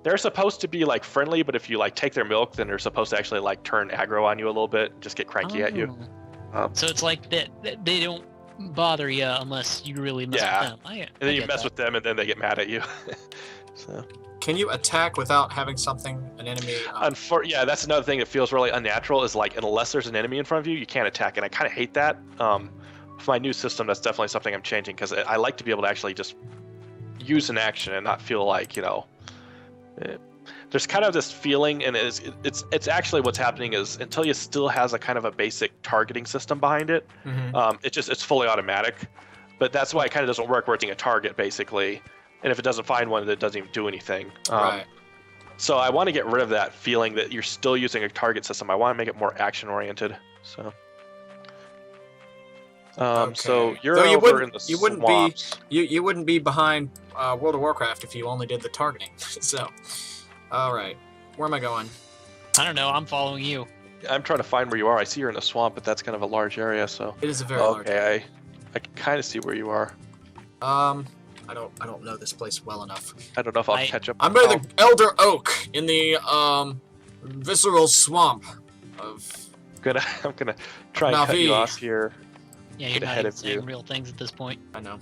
they're supposed to be like friendly, but if you like take their milk, then they're supposed to actually like turn aggro on you a little bit and just get cranky at you. So it's like that they don't bother you unless you really mess with them. And then you mess with them, and then they get mad at you. So. Can you attack without having an enemy? Yeah, that's another thing that feels really unnatural, is like, unless there's an enemy in front of you, you can't attack, and I kind of hate that. For my new system, that's definitely something I'm changing, because I like to be able to actually just use an action and not feel like, there's kind of this feeling, and it's actually what's happening is Antilia still has a kind of a basic targeting system behind it. Mm-hmm. It's fully automatic, but that's why it kind of doesn't work working a target, basically. And if it doesn't find one, it doesn't even do anything. Right. So I want to get rid of that feeling that you're still using a target system. I want to make it more action-oriented. So, Okay. So you're so over in the swamps. You wouldn't be behind World of Warcraft if you only did the targeting. So, all right, where am I going? I don't know. I'm following you. I'm trying to find where you are. I see you're in the swamp, but that's kind of a large area. So it is a very large area. I can kind of see where you are. I don't know this place well enough. I don't know if I'll catch up. I'm by the Elder Oak in the visceral swamp of. I'm gonna try and cut you off here. Yeah, you're not even saying real things at this point. I know.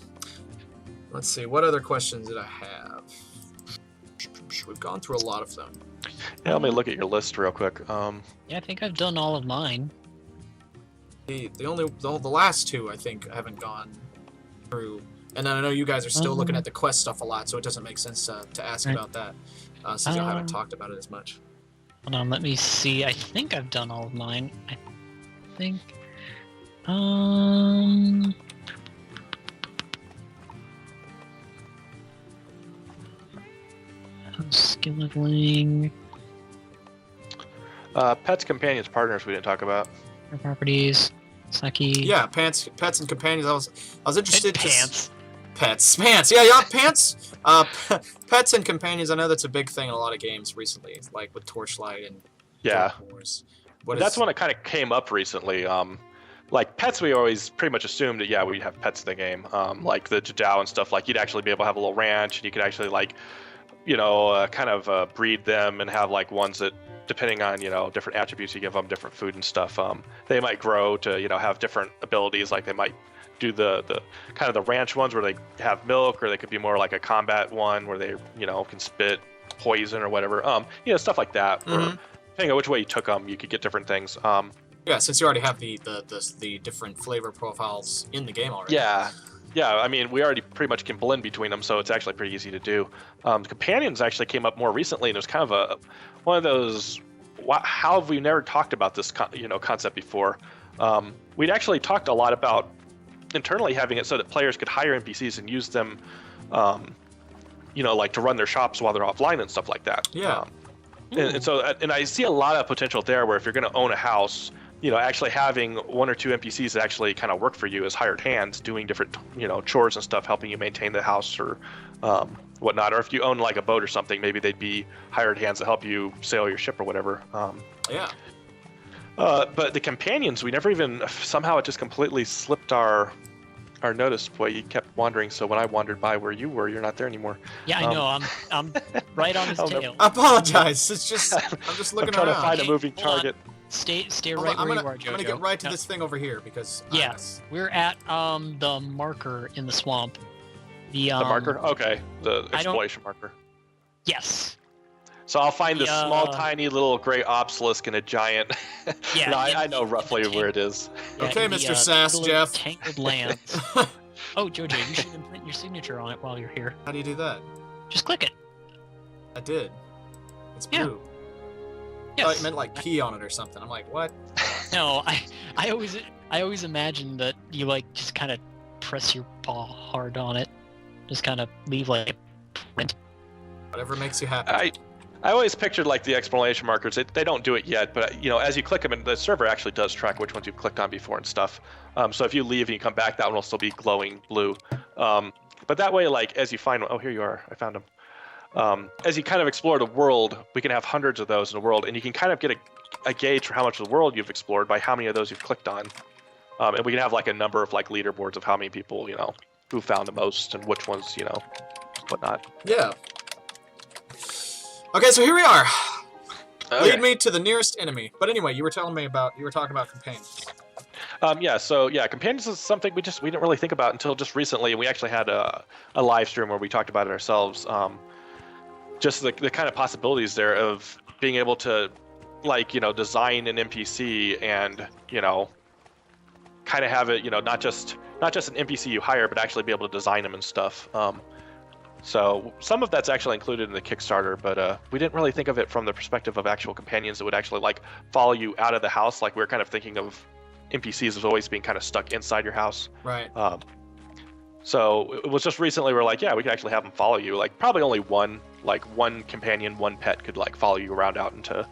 Let's see. What other questions did I have? We've gone through a lot of them. Yeah, let me look at your list real quick. Yeah, I think I've done all of mine. The last two I think I haven't gone through, and I know you guys are still looking at the quest stuff a lot, so it doesn't make sense to ask about that since I haven't talked about it as much. Hold on, let me see. I think I've done all of mine. I think. Skill leveling. Pets, companions, partners. We didn't talk about. Properties. Saki. Yeah, pets and companions. I was interested. Pants. Pants. Yeah, pants. Pets and companions. I know that's a big thing in a lot of games recently, like with Torchlight and Dark Wars. That's one that kind of came up recently. Like pets, we always pretty much assumed that we'd have pets in the game. Like the Jadao and stuff. Like you'd actually be able to have a little ranch, and you could actually kind of breed them and have like ones that, depending on different attributes you give them, different food and stuff, they might grow to have different abilities. Like they might do the kind of the ranch ones where they have milk, or they could be more like a combat one where they can spit poison or whatever. Stuff like that. Mm-hmm. Or, depending on which way you took them, you could get different things. Yeah, since you already have the different flavor profiles in the game already. Yeah, I mean, we already pretty much can blend between them, so it's actually pretty easy to do. The companions actually came up more recently, and it was kind of one of those, how have we never talked about this concept before? We'd actually talked a lot about internally having it so that players could hire NPCs and use them, like to run their shops while they're offline and stuff like that. Yeah. And so I see a lot of potential there where if you're going to own a house, actually having one or two NPCs that actually kind of work for you as hired hands doing different, chores and stuff, helping you maintain the house or whatnot. Or if you own like a boat or something, maybe they'd be hired hands to help you sail your ship or whatever. But the companions, we never even, somehow it just completely slipped our notice. Boy, you kept wandering, so when I wandered by where you were, you're not there anymore. Yeah, I know. I'm right on his tail. I apologize. It's just I'm just looking I'm trying around. to find a moving target. Stay right where you are, Jojo. I'm gonna get right to this thing over here because we're at the marker in the swamp. The marker? Okay, the exploration marker. Yes. So I'll find this small, tiny little gray obelisk in a giant. Yeah, I know roughly where it is. Okay, Mr. Sass, Jeff. Tangled lands. Oh, Jojo, you should imprint your signature on it while you're here. How do you do that? Just click it. I did. It's blue. Yes. Oh, it meant like pee on it or something. I'm like, what? No, I always imagine that you like just kind of press your paw hard on it, just kind of leave like a print. Whatever makes you happy. I always pictured like the explanation markers. They don't do it yet, but as you click them, and the server actually does track which ones you've clicked on before and stuff. So if you leave and you come back, that one will still be glowing blue. But that way, like as you find, oh, here you are, I found them. As you kind of explore the world, we can have hundreds of those in the world, and you can kind of get a gauge for how much of the world you've explored by how many of those you've clicked on. And we can have like a number of like leaderboards of how many people who found the most and which ones whatnot. Yeah. Okay, so here we are. Okay. Lead me to the nearest enemy. But anyway, you were talking about companions. Companions is something we didn't really think about until just recently, and we actually had a live stream where we talked about it ourselves. Just the kind of possibilities there of being able to, design an NPC and kind of have it, not just an NPC you hire, but actually be able to design them and stuff. So some of that's actually included in the Kickstarter, but we didn't really think of it from the perspective of actual companions that would actually follow you out of the house. Like we were kind of thinking of NPCs as always being kind of stuck inside your house. Right. So it was just recently we're like, yeah, we could actually have them follow you. Like probably only one companion, one pet could follow you around out into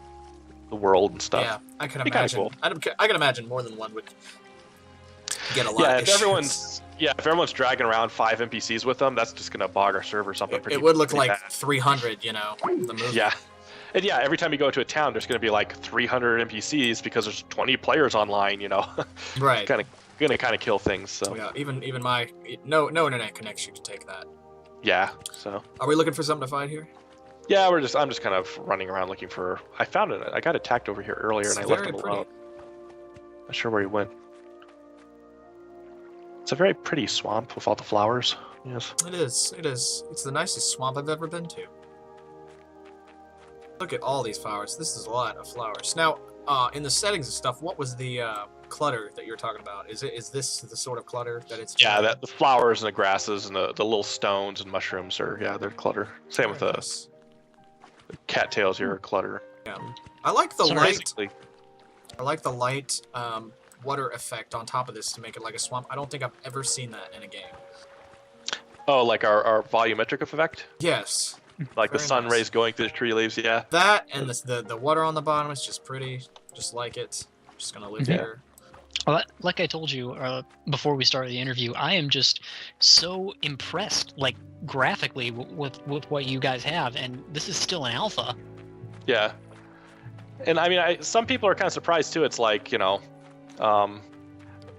the world and stuff. Yeah, I can imagine. Cool. I can imagine more than one would get a lot of issues. If everyone's dragging around 5 NPCs with them, that's just gonna bog our server or something. It would look like bad. 300, the movie. Yeah. And yeah, every time you go to a town, there's going to be like 300 NPCs because there's 20 players online. You know, Right. kind of kill things. So Yeah. Even my no internet connection can take that. yeah. So Are we looking for something to fight here? yeah, I'm just kind of running around looking for. I found it. I got attacked over here earlier, It's and I left very him pretty. alone. Not sure where he went. It's a very pretty swamp with all the flowers. Yes. It is. It is. It's the nicest swamp I've ever been to. Look at all these flowers. This is a lot of flowers. Now, in the settings and stuff, what was the clutter that you're talking about? Is this the sort of clutter that it's? Yeah, that the flowers and the grasses and the little stones and mushrooms are they're clutter. Same with the nice. cattails here are clutter. Yeah. I like the So light. Basically, I like the light water effect on top of this to make it like a swamp. I don't think I've ever seen that in a game. oh, like our volumetric effect, Yes. like the Very sun nice. rays going through the tree leaves. Yeah, That and the water on the bottom is just pretty. Just like it. Just gonna live Yeah. here. Well, like I told you before we started the interview, I am just so impressed, like graphically, with what you guys have, and this is still an alpha. yeah. And I mean, some people are kind of surprised too. It's like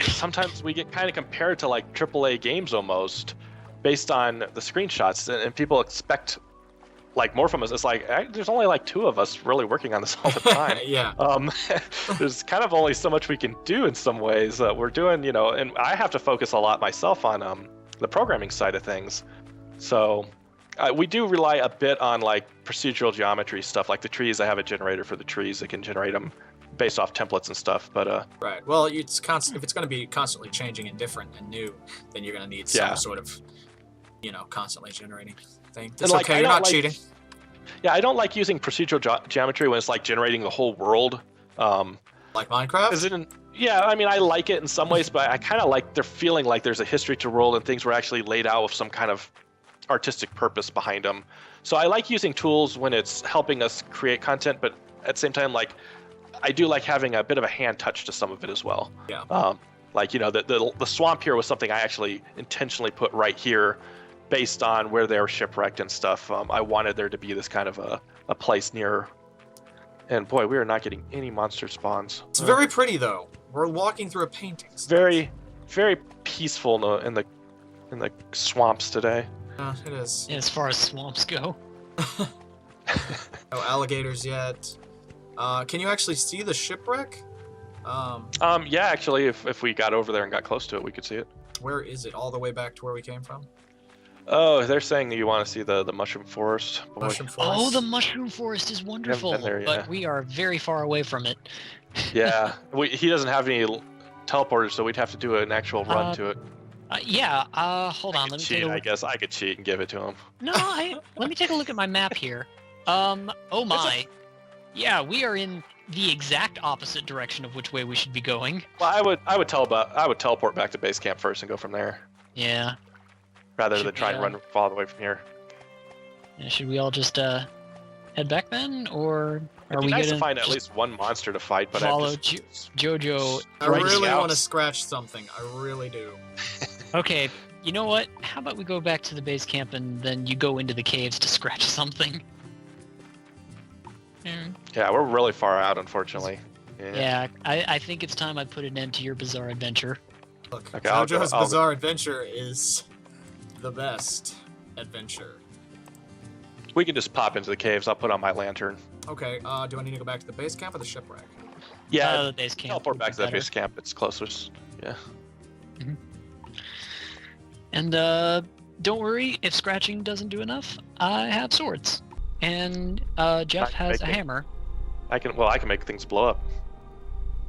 sometimes we get kind of compared to like AAA games almost, based on the screenshots, and people expect like more from us. It's like there's only like 2 of us really working on this all the time. Yeah. There's kind of only so much we can do in some ways. We're doing, and I have to focus a lot myself on the programming side of things. So we do rely a bit on like procedural geometry stuff, like the trees. I have a generator for the trees that can generate them based off templates and stuff. But Right. Well, it's constant. If it's going to be constantly changing and different and new, then you're going to need some Yeah. sort of, constantly generating thing. And, It's like, okay. I You're don't not like- cheating. yeah, I don't like using procedural geometry when it's like generating the whole world. Like Minecraft. Is it yeah, I mean, I like it in some ways, but I kind of like they're feeling like there's a history to world and things were actually laid out with some kind of artistic purpose behind them. So I like using tools when it's helping us create content, but at the same time, like I do like having a bit of a hand touch to some of it as well. Yeah. Like the swamp here was something I actually intentionally put right here, based on where they were shipwrecked and stuff. I wanted there to be this kind of a place near. And boy, we are not getting any monster spawns. It's very pretty though. We're walking through a painting. Very, very peaceful in the swamps today. Yeah, it is. As far as swamps go. No alligators yet. Can you actually see the shipwreck? Yeah, actually, if we got over there and got close to it, we could see it. Where is it? All the way back to where we came from? Oh, they're saying that you want to see the mushroom forest. Boy. Mushroom forest. Oh, the mushroom forest is wonderful, been there, yeah. but we are very far away from it. Yeah, he doesn't have any teleporters, so we'd have to do an actual run to it. Yeah. Hold on. Let me take Cheat, a I look. guess I could cheat and give it to him. No, let me take a look at my map here. Oh my. Yeah, we are in the exact opposite direction of which way we should be going. Well, I would teleport back to base camp first and go from there, Yeah. rather Should than try we, and run all the way from here. Should we all just head back then, or are It'd be we nice to gonna find at just least one monster to fight, but follow I'm just Jojo? I right really now? want to scratch something. I really do. Okay, you know what? How about we go back to the base camp and then you go into the caves to scratch something? Yeah, we're really far out, unfortunately. Yeah, I think it's time I put an end to your bizarre adventure. Look, Okay, I'll go- JoJo's I'll- Bizarre Adventure is the best adventure. We can just pop into the caves. I'll put on my lantern. Okay, do I need to go back to the base camp or the shipwreck? Yeah, The base camp. teleport would back be to that better. base camp. It's closest. Yeah. And don't worry, if scratching doesn't do enough, I have swords. And Jeff I can has make a it. hammer. I can make things blow up.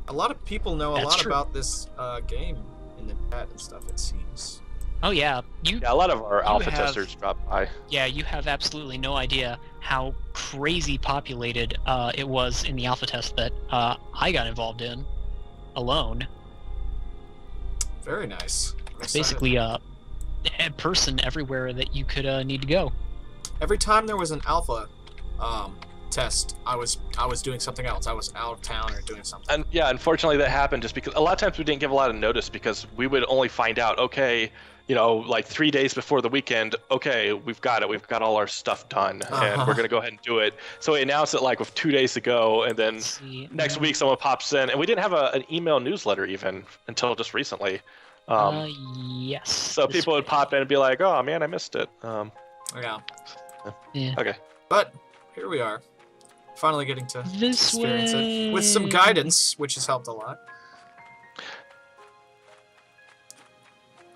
A lot of people know a That's lot true. about this game in the chat and stuff, it seems. Oh yeah, Yeah, a lot of our alpha have- testers dropped by. Yeah, you have absolutely no idea how crazy populated it was in the alpha test that I got involved in alone. Very nice. It's basically a person everywhere that you could need to go. Every time there was an alpha, test, I was doing something else. I was out of town or doing something. And yeah, unfortunately that happened just because a lot of times we didn't give a lot of notice because we would only find out, okay, you know, like 3 days before the weekend, okay, we've got it. We've got all our stuff done and we're going to go ahead and do it. So we announced it like with 2 days to go, and then next week someone pops in, and we didn't have an email newsletter even until just recently. Yes. So people would pop in and be like, oh man, I missed it. Yeah. Okay. But here we are. Finally getting to This experience way. it with some guidance, which has helped a lot.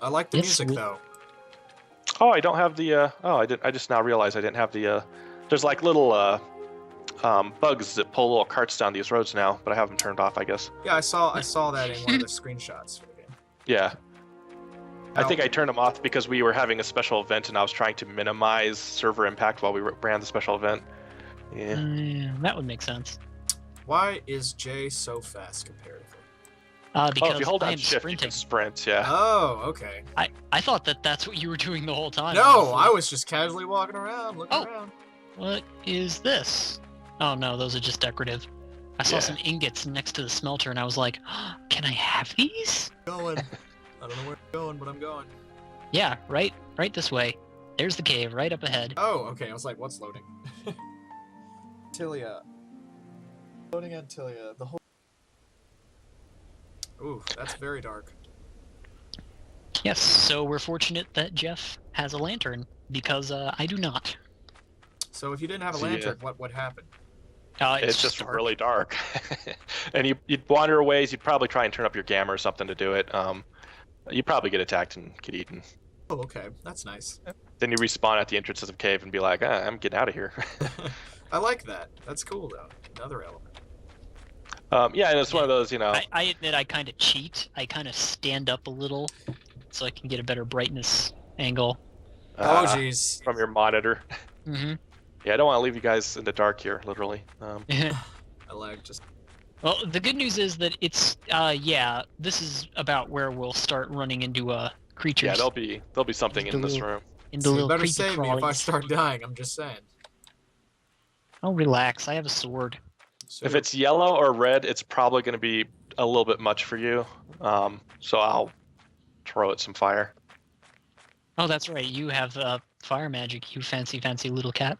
I like the music though. Oh, I don't have the. I just now realized I didn't have the. There's like little bugs that pull little carts down these roads now, but I have them turned off, I guess. Yeah, I saw that in one of the screenshots for the game. Yeah. I think I turned them off because we were having a special event and I was trying to minimize server impact while we ran the special event. Yeah. That would make sense. Why is Jay so fast comparatively? Because if you hold I down am shift, sprinting. you can sprint, yeah. Oh, okay. I thought that's what you were doing the whole time. No, I was just casually walking around, looking around. What is this? Oh no, those are just decorative. I saw some ingots next to the smelter and I was like, oh, can I have these? Going. I don't know where I'm going, but I'm going. Yeah, right this way. There's the cave right up ahead. Oh, okay. I was like, what's loading? Antilia. Loading Antilia. The whole. Ooh, that's very dark. Yes, so we're fortunate that Jeff has a lantern because I do not. So if you didn't have a lantern, what would happen? It's just dark. Really dark. And you'd wander a ways. You'd probably try and turn up your gamma or something to do it. You'd probably get attacked and get eaten. Oh, okay. That's nice. Then you respawn at the entrances of cave and be like, I'm getting out of here. I like that. That's cool, though. Another element. Yeah, and it's one of those, you know... I admit I kind of cheat. I kind of stand up a little so I can get a better brightness angle. Oh, jeez. From your monitor. Mm-hmm. Yeah, I don't want to leave you guys in the dark here, literally. I lag just... Well, the good news is that it's, this is about where we'll start running into creatures. Yeah, there'll be something in this room. So you better save me if I start dying, I'm just saying. Oh, relax. I have a sword. So if it's yellow or red, it's probably going to be a little bit much for you. So I'll throw it some fire. Oh, that's right. You have fire magic, you fancy little cat.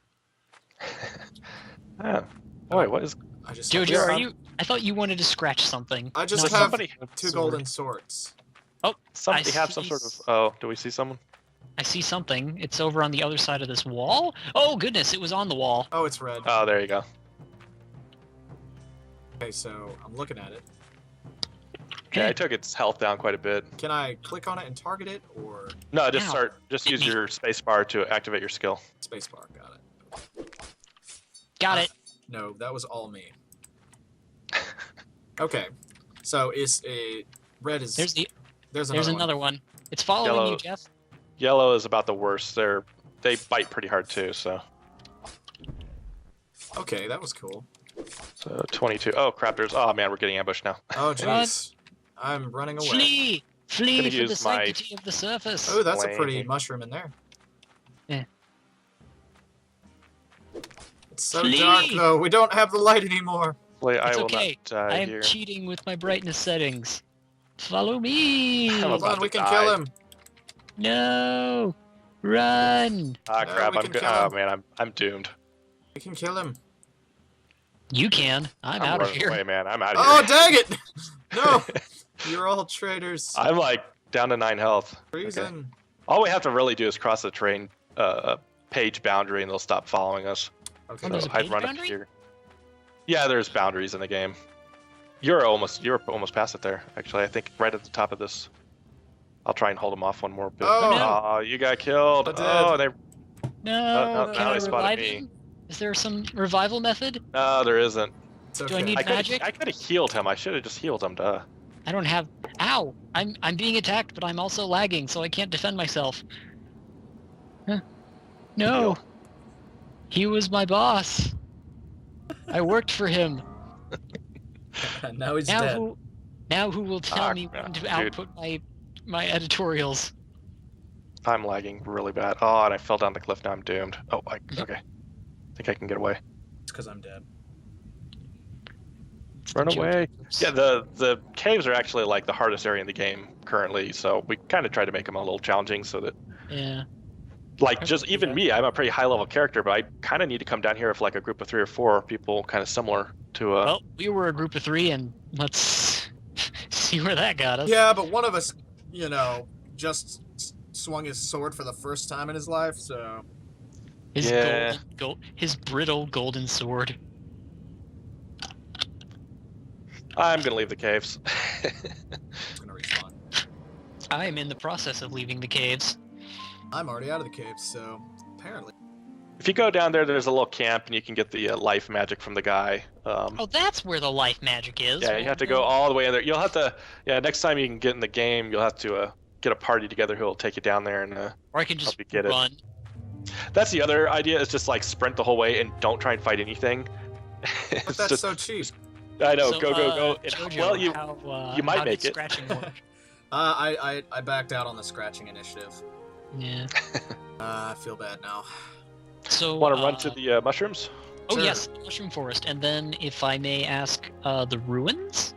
Yeah. Wait, what is... Jojo, are you... I thought you wanted to scratch something. I just have two golden swords. Oh, somebody have some sort of... Oh, do we see someone? I see something. It's over on the other side of this wall. Oh, goodness, it was on the wall. Oh, it's red. Oh, there you go. Okay, so I'm looking at it. Yeah, I took its health down quite a bit. Can I click on it and target it, or...? No, just use your spacebar to activate your skill. Spacebar, got it. Got it. No, that was all me. Okay, so red is... There's another one. It's following you, Jeff. Yellow is about the worst. They bite pretty hard too, so... Okay, that was cool. So 22. Oh crap! Oh man, we're getting ambushed now. Oh jeez, I'm running away. Flee for the sanctity of the surface. Oh, that's a pretty mushroom in there. Yeah. It's so dark though. We don't have the light anymore. It's okay. I am cheating with my brightness settings. Follow me. Hold on, we can kill him. No, run. Ah crap! Oh man, I'm doomed. We can kill him. You can. I'm out of here. Away, man. I'm out of here. here. Oh, dang it! No! You're all traitors. I'm like down to 9 health. Treason. Okay. All we have to really do is cross the train page boundary and they'll stop following us. Okay. So I'd run up here. Yeah, there's boundaries in the game. You're almost past it there, actually. I think right at the top of this. I'll try and hold them off one more bit. Oh, no. You got killed. Oh, they... No, now they spotted me. Is there some revival method? No, there isn't. Okay. Do I need magic? I could have healed him. I should have just healed him, duh. I don't have... Ow! I'm being attacked, but I'm also lagging, so I can't defend myself. Huh. No! Heal. He was my boss. I worked for him. Now he's dead. Now who will tell me when to output my editorials? I'm lagging really bad. Oh, and I fell down the cliff. Now I'm doomed. Oh, okay. I think I can get away. because I'm dead. Run away. Yeah, the caves are actually like the hardest area in the game currently, so we kind of try to make them a little challenging so that, Yeah. like, just even me, I'm a pretty high level character, but I kind of need to come down here with like a group of 3 or 4 people kind of similar to Well, we were a group of 3, and let's see where that got us. Yeah, but one of us, just swung his sword for the first time in his life, so... His Yeah. his brittle golden sword. I'm gonna leave the caves. I'm gonna respawn. I am in the process of leaving the caves. I'm already out of the cave, so apparently. If you go down there, there's a little camp, and you can get the life magic from the guy. Oh, that's where the life magic is. Yeah, you have to go all the way in there. You'll have to. Yeah, next time you can get in the game, you'll have to get a party together who'll take you down there and or I can just help you get run. it. That's the other idea. Is just like sprint the whole way and don't try and fight anything. But that's so cheap. I know. So, go. Jojo, Well, how, you might how make did it. scratching work? I backed out on the scratching initiative. Yeah. I feel bad now. So Want to run to the mushrooms? Oh Sure. yes, Mushroom Forest, and then if I may ask, the ruins.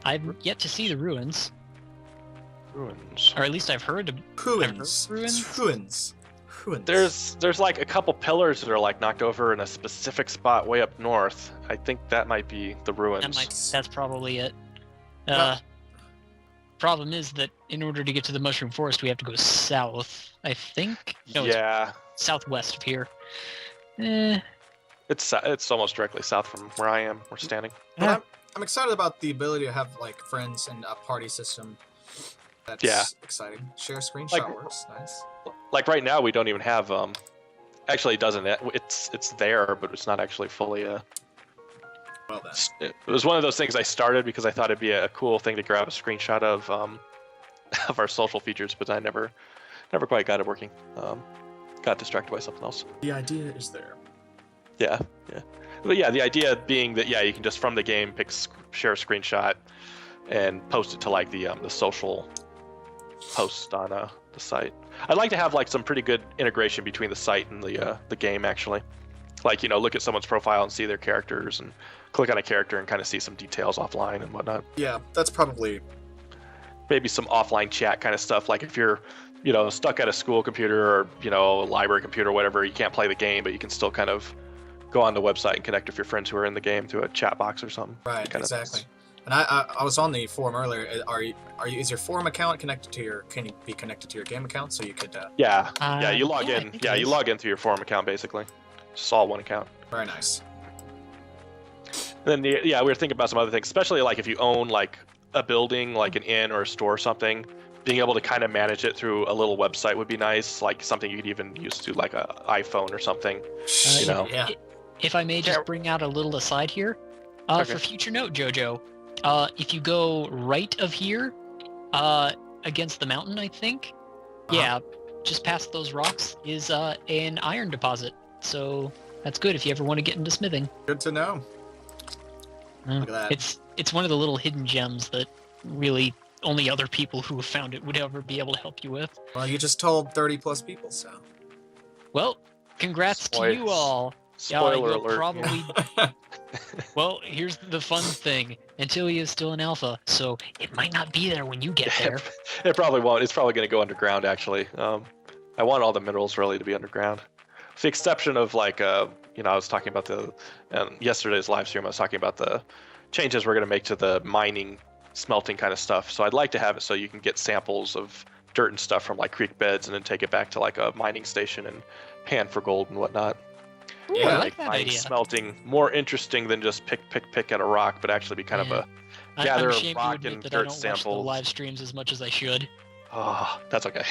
I've yet to see the ruins, Ruins. or at least I've heard. Ruins. Ruins? Ruins. Ruins. There's like a couple pillars that are like knocked over in a specific spot way up north. I think that might be the ruins. That's probably it. No. Problem is that in order to get to the Mushroom Forest, we have to go south. I think. No, Yeah, it's southwest of here. it's almost directly south from where I am. We're standing. But I'm excited about the ability to have like friends and a party system. That's exciting. Share screenshot works. Nice. Like right now, we don't even have. Actually, it doesn't. It's there, but it's not actually fully. Well then. It was one of those things I started because I thought it'd be a cool thing to grab a screenshot of of our social features, but I never quite got it working. Got distracted by something else. The idea is there. Yeah. But yeah, the idea being that you can just from the game share a screenshot and post it to like the social post on the site. I'd like to have like some pretty good integration between the site and the game actually. Like look at someone's profile and see their characters and click on a character and kind of see some details offline and whatnot. Yeah, that's probably Maybe some offline chat kind of stuff. Like if you're stuck at a school computer or a library computer or whatever, you can't play the game, but you can still kind of go on the website and connect with your friends who are in the game through a chat box or something. right. Exactly. And I was on the forum earlier. Is your forum account connected to your? Can you be connected to your game account so you could? Yeah, you log yeah, I in. think Yeah, it you is. log in through your forum account basically. Just all one account. Very nice. And then we were thinking about some other things, especially like if you own like a building, like an inn or a store or something, being able to kind of manage it through a little website would be nice, like something you could even use to like a iPhone or something. Yeah. If I may just bring out a little aside here, for future note, Jojo, if you go right of here, against the mountain, I think, just past those rocks is an iron deposit. So that's good if you ever want to get into smithing. Good to know. Look at that. It's one of the little hidden gems that really only other people who have found it would ever be able to help you with. Well, you just told 30 plus people, so. Well, congrats to you all. Spoiler you'll alert. probably. Well, here's the fun thing. Antilia is still an alpha, so it might not be there when you get there. It probably won't. It's probably going to go underground actually. I want all the minerals really to be underground. With the exception of like I was talking about yesterday's live stream. I was talking about the changes we're going to make to the mining, smelting kind of stuff. So I'd like to have it so you can get samples of dirt and stuff from like creek beds and then take it back to like a mining station and pan for gold and whatnot. Ooh, Yeah, I like that Mining, idea. smelting more interesting than just pick at a rock, but actually be kind of a gather I'm ashamed to rock admit and that dirt I don't watch the samples. live streams as much as I should. Oh, that's okay.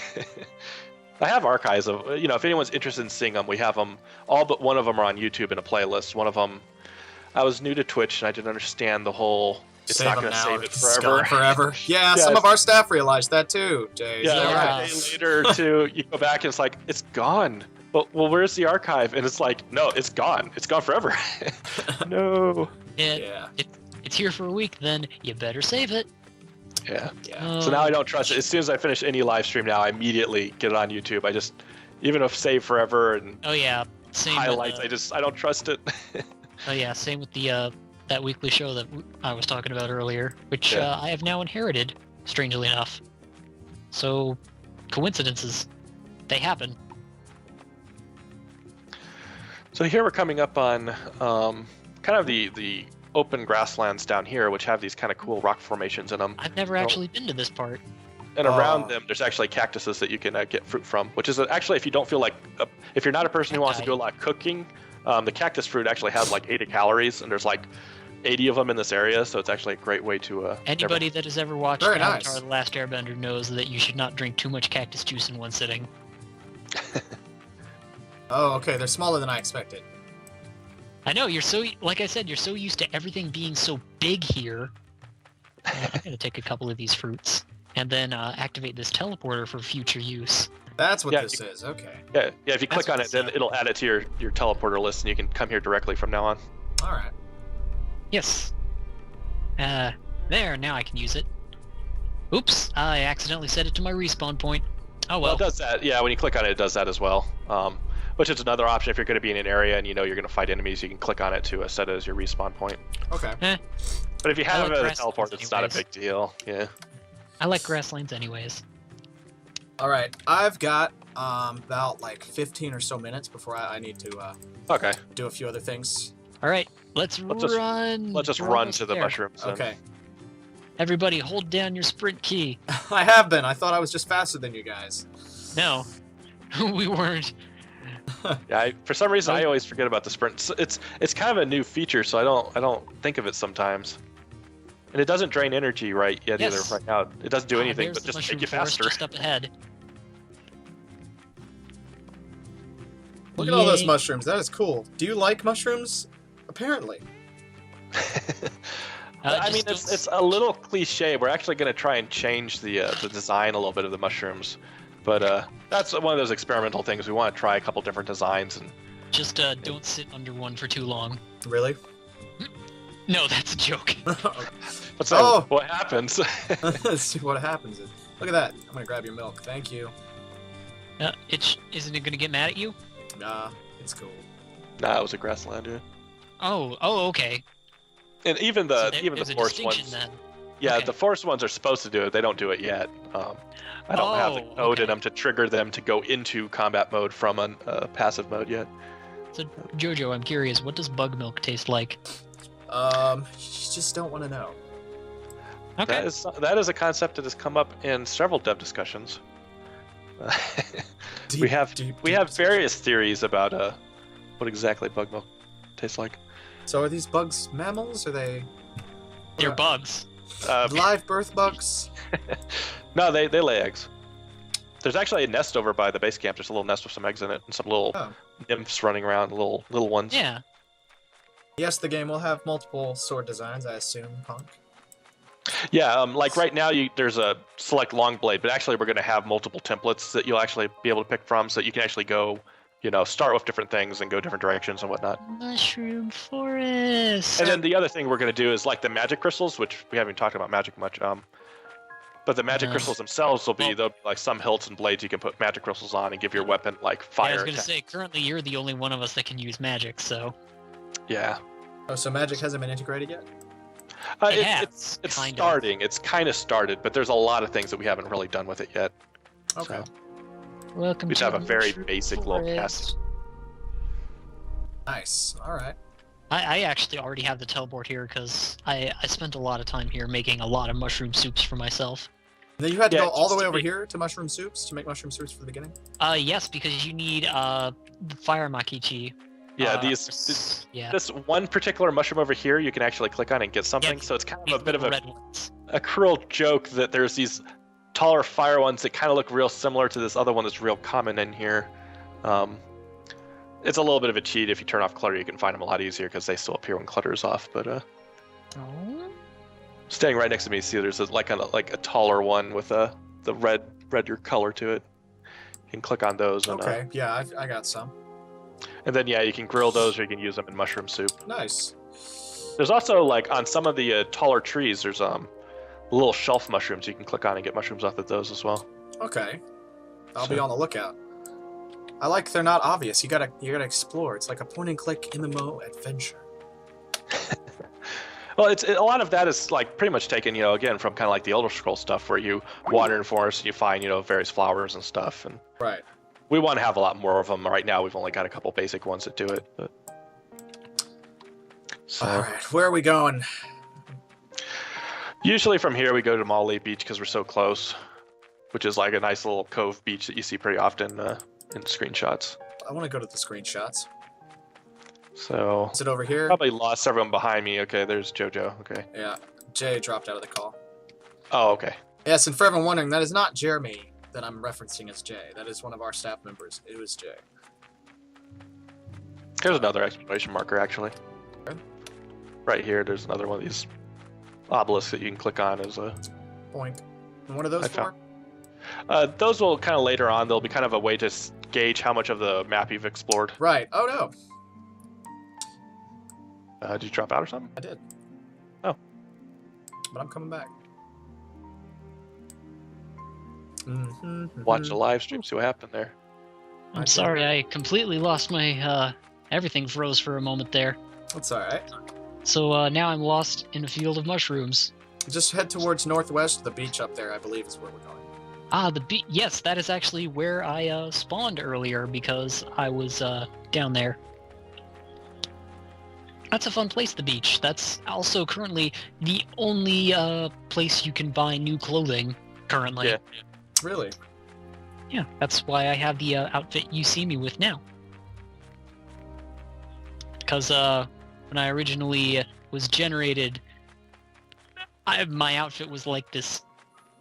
I have archives of, if anyone's interested in seeing them, we have them, all but one of them are on YouTube in a playlist. One of them, I was new to Twitch and I didn't understand the whole, it's Save not them going to now, save it it's forever. gone forever. Yeah, Yeah, some of our staff realized that too, Jay. Yeah, You're like right. a day later or two, you go back and it's like, it's gone. But, well, where's the archive? And it's like, no, it's gone. It's gone forever. No. Yeah. It's here for a week, then you better save it. Yeah. Yeah. So now I don't trust it. As soon as I finish any live stream now, I immediately get it on YouTube. I just, even if save forever and Oh yeah, same highlights. with, I don't trust it. oh yeah, same with the that weekly show that I was talking about earlier, which Yeah. I have now inherited, strangely enough. So, coincidences, they happen. So here we're coming up on kind of the open grasslands down here, which have these kind of cool rock formations in them. I've never actually been to this part. And around them, there's actually cactuses that you can get fruit from, which is actually, if you don't feel like, if you're not a person who wants to do a lot of cooking, the cactus fruit actually has like 80 calories, and there's like 80 of them in this area, so it's actually a great way to... Anybody that has ever watched Very Avatar nice. The Last Airbender knows that you should not drink too much cactus juice in one sitting. Oh, okay. They're smaller than I expected. I know, you're so, like I said, you're so used to everything being so big here. I'm gonna take a couple of these fruits, and then activate this teleporter for future use. That's what Yeah, this is. Okay. Yeah, if you click That's what on it, it's then it'll add it to your teleporter list, and you can come here directly from now on. All right. Yes. There, now I can use it. Oops, I accidentally set it to my respawn point. Oh Well, well. it does that. Yeah, when you click on it, it does that as well. Which is another option if you're going to be in an area and you know you're going to fight enemies. You can click on it to set it as your respawn point. Okay. But if you have like a grasslands teleport, it's not a anyways. big deal. Yeah. I like grasslands anyways. All right. I've got about like 15 or so minutes before I need to Okay. do a few other things. Alright, let's just- run. Let's just We're run almost to the there. mushrooms. then. Okay. Everybody, hold down your sprint key. I have been. I thought I was just faster than you guys. No, we weren't. Yeah. For some reason, I Oh. always forget about the sprint. It's kind of a new feature, so I don't think of it sometimes. And it doesn't drain energy right yet Yes. either. Right now, it doesn't do anything There's but the just mushroom make you forest faster. just up ahead. Look at all those Yay. mushrooms. That is cool. Do you like mushrooms? Apparently. I mean, just it's a little cliche. We're actually going to try and change the design a little bit of the mushrooms, but that's one of those experimental things. We want to try a couple different designs, and Just don't sit under one for too long. Really? No, that's a joke. let's Oh! what happens. Let's see what happens. Look at that. I'm gonna grab your milk. Thank you. Isn't it gonna get mad at you? Nah, it's cool. Nah, it was a grassland, yeah. Oh, okay. And even So the there's a forest distinction ones. then. Yeah, Okay. the forest ones are supposed to do it. They don't do it yet. I don't have the Oh, code in okay. them to trigger them to go into combat mode from a passive mode yet. So, Jojo, I'm curious, what does bug milk taste like? You just don't want to know. Okay. That is a concept that has come up in several dev discussions. We have various theories about what exactly bug milk tastes like. So are these bugs mammals? Are they They're bugs. live birth bugs? No, they lay eggs. There's actually a nest over by the base camp. There's a little nest with some eggs in it and some little Oh. nymphs running around, little ones. Yeah. Yes, the game will have multiple sword designs, I assume, Punk. Yeah, like right now, there's a select long blade, but actually we're going to have multiple templates that you'll actually be able to pick from, so that you can actually go, start with different things and go different directions and whatnot. Mushroom forest. And then the other thing we're going to do is like the magic crystals, which we haven't talked about magic much. But the magic crystals themselves will be like some hilts and blades you can put magic crystals on and give your weapon like fire. Yeah, I was gonna attack. say, currently you're the only one of us that can use magic, so Yeah. Oh, so magic hasn't been integrated yet? It's kind of. starting. It's kind of started, but there's a lot of things that we haven't really done with it yet. Okay. So, Welcome we to have a the very mushroom basic little forest. cast. Nice. All right. I actually already have the teleport here because I spent a lot of time here making a lot of mushroom soups for myself. Then you had to Yeah, go all the just way to over make- here to mushroom soups to make mushroom soups for the beginning? Yes, because you need the fire makichi. Yeah, Yeah. this one particular mushroom over here, you can actually click on and get something. So it's kind These of a bit of little a red ones. cruel joke that there's these taller fire ones that kind of look real similar to this other one that's real common in here. It's a little bit of a cheat. If you turn off clutter, you can find them a lot easier because they still appear when clutter is off. But Oh. standing right next to me, see there's like a taller one with the redder color to it. You can click on those. And, Okay. Yeah, I got some. and then yeah, you can grill those or you can use them in mushroom soup. Nice. There's also like on some of the taller trees, there's little shelf mushrooms you can click on and get mushrooms off of those as well. Okay. I'll be on the lookout. I like they're not obvious. You gotta explore. It's like a point and click in the mo adventure. Well, a lot of that is like pretty much taken, again from kind of like the Elder Scrolls stuff, where you wander in forest and you find, various flowers and stuff, and Right. we want to have a lot more of them. Right now, we've only got a couple basic ones that do it. But... So, All right, where are we going? Usually from here we go to Molly Beach because we're so close, which is like a nice little cove beach that you see pretty often in screenshots. I want to go to the screenshots. So Is it over here? probably lost everyone behind me. Okay, there's JoJo. Okay. Yeah, Jay dropped out of the call. Oh, okay. Yes, and for everyone wondering, that is not Jeremy that I'm referencing as Jay. That is one of our staff members. It was Jay. Here's another exclamation marker, actually. Okay. Right here, there's another one of these obelisks that you can click on as a... Point. And what are those I for? Those will kind of later on, they'll be kind of a way to gauge how much of the map you've explored. Right. Oh, no. Did you drop out or something? I did. Oh. But I'm coming back. Watch the live stream, see what happened there. I'm sorry, I completely lost my, everything froze for a moment there. That's alright. So now I'm lost in a field of mushrooms. Just head towards northwest. The beach up there, I believe, is where we're going. Ah, the beach. Yes, that is actually where I spawned earlier because I was down there. That's a fun place, the beach. That's also currently the only place you can buy new clothing currently. Yeah. Really? Yeah, that's why I have the outfit you see me with now. Because when I originally was generated, my outfit was like this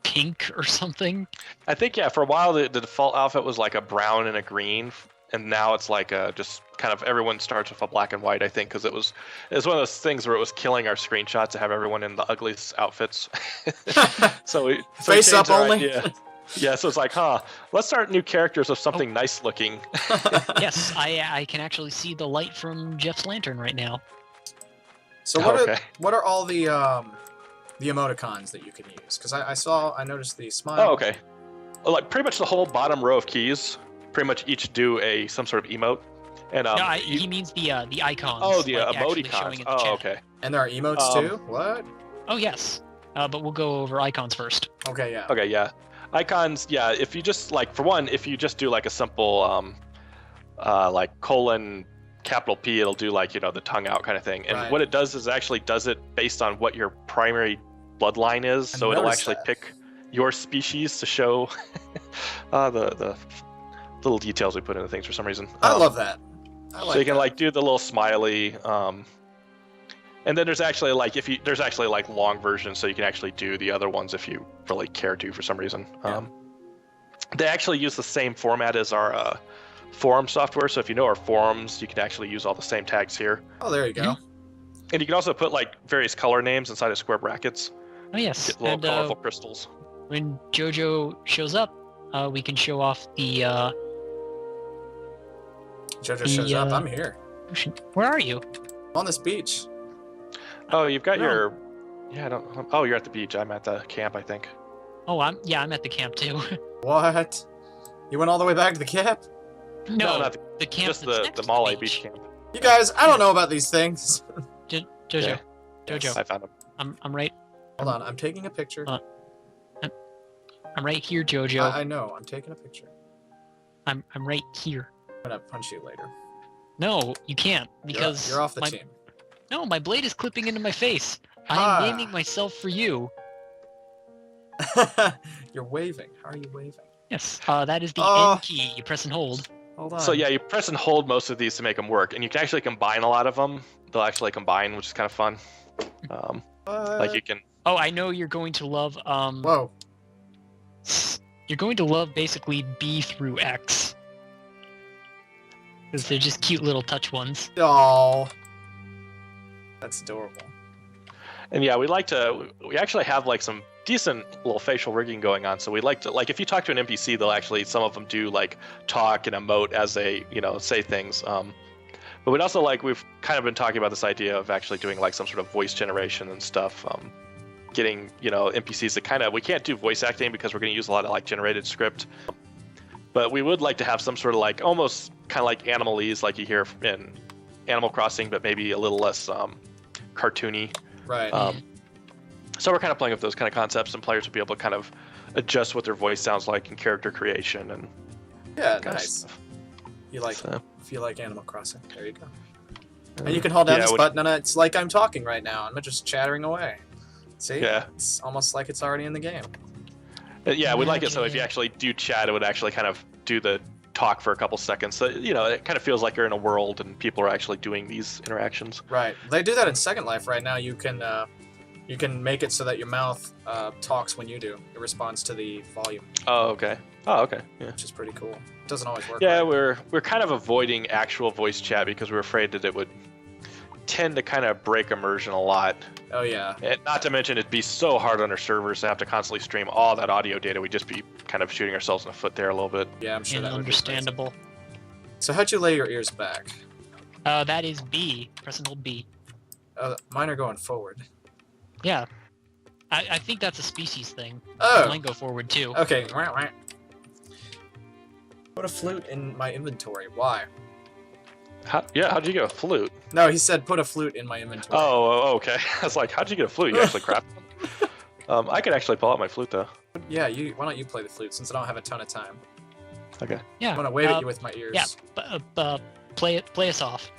pink or something. I think, yeah, for a while the default outfit was like a brown and a green, and now it's like just kind of everyone starts with a black and white, I think, because it was one of those things where it was killing our screenshots to have everyone in the ugliest outfits. so we Face up changed our only? idea. Yeah, so it's like, let's start new characters with something nice looking. Yes, I can actually see the light from Jeff's lantern right now. So what are all the emoticons that you can use? Because I noticed the smile. Oh, okay. Well, like pretty much the whole bottom row of keys, pretty much each do some sort of emote. And No, he means the icons. Oh, the like, actually emoticons. showing in the Oh, chat. okay. And there are emotes too? What? Oh, yes. But we'll go over icons first. Okay, yeah. Okay, yeah. Icons, yeah, if you just, like, for one, if you just do, like, a simple, like, colon, capital P, it'll do, like, the tongue out kind of thing. And Right. what it does is it actually does it based on what your primary bloodline is. So it'll actually pick your species to show the little details we put into things for some reason. I love that. I like so you can, that. like, do the little smiley, and then there's actually like long versions, so you can actually do the other ones if you really care to for some reason. Yeah. They actually use the same format as our forum software, so if you know our forums, you can actually use all the same tags here. Oh, there you go. And you can also put like various color names inside of square brackets. Oh, yes. Get little And colorful crystals. when JoJo shows up, we can show off the... JoJo shows up. I'm here. Where are you? I'm on this beach. Oh, you've got no. your... Yeah, I don't... Oh, you're at the beach. I'm at the camp, I think. Oh, I'm at the camp too. What? You went all the way back to the camp? No, not the camp just that's the next to Mole beach. Beach camp. You guys, I don't know about these things. JoJo, Yeah. JoJo, I found him. I'm right. Hold on, I'm taking a picture. I'm right here, JoJo. I know, I'm taking a picture. I'm right here. I'm gonna punch you later. No, you can't because You're off the my, team. No, my blade is clipping into my face. I Ah. am naming myself for you. You're waving. How are you waving? Yes, that is the Oh. N key. You press and hold. Hold on. So yeah, you press and hold most of these to make them work, and you can actually combine a lot of them. They'll actually combine, which is kind of fun. Like you can. Oh, I know you're going to love. Whoa. You're going to love basically B through X. Because they're just cute little touch ones. Oh. That's adorable. And yeah, we actually have like some decent little facial rigging going on. So we like to, like, if you talk to an NPC, they'll actually, some of them do like talk and emote as they, say things. But we'd also we've kind of been talking about this idea of actually doing like some sort of voice generation and stuff. Getting, NPCs that we can't do voice acting because we're going to use a lot of like generated script. but we would like to have some sort of like almost kind of like animalese, like you hear in Animal Crossing, but maybe a little less cartoony. Right. So we're kind of playing with those kind of concepts, and players will be able to kind of adjust what their voice sounds like in character creation and Yeah, kind of nice. stuff. If you like Animal Crossing, there you go. And you can hold down this button, and it's like I'm talking right now. I'm just chattering away. See? Yeah. It's almost like it's already in the game. Yeah, we'd like it so if you actually do chat, it would actually kind of do the talk for a couple seconds. So, you know, it kind of feels like you're in a world and people are actually doing these interactions. Right. They do that in Second Life right now. You can make it so that your mouth talks when you do. It responds to the volume. Oh, okay. Yeah. Which is pretty cool. It doesn't always work. Yeah, right. we're kind of avoiding actual voice chat because we're afraid that it would tend to kind of break immersion a lot. Oh yeah. And not to mention it'd be so hard on our servers to have to constantly stream all that audio data. We'd just be kind of shooting ourselves in the foot there a little bit. Yeah, I'm sure that would be understandable. crazy. So how'd you lay your ears back? That is B. Press and hold B. Mine are going forward. Yeah. I think that's a species thing. Oh. Mine go forward too. Okay. Put a flute in my inventory. Why? How'd you get a flute? No, he said put a flute in my inventory. Oh, okay. I was like, how'd you get a flute? You actually crafted one? I could actually pull out my flute though. Yeah, why don't you play the flute since I don't have a ton of time? Okay. Yeah. I'm gonna wave at you with my ears. Yeah. Play us off.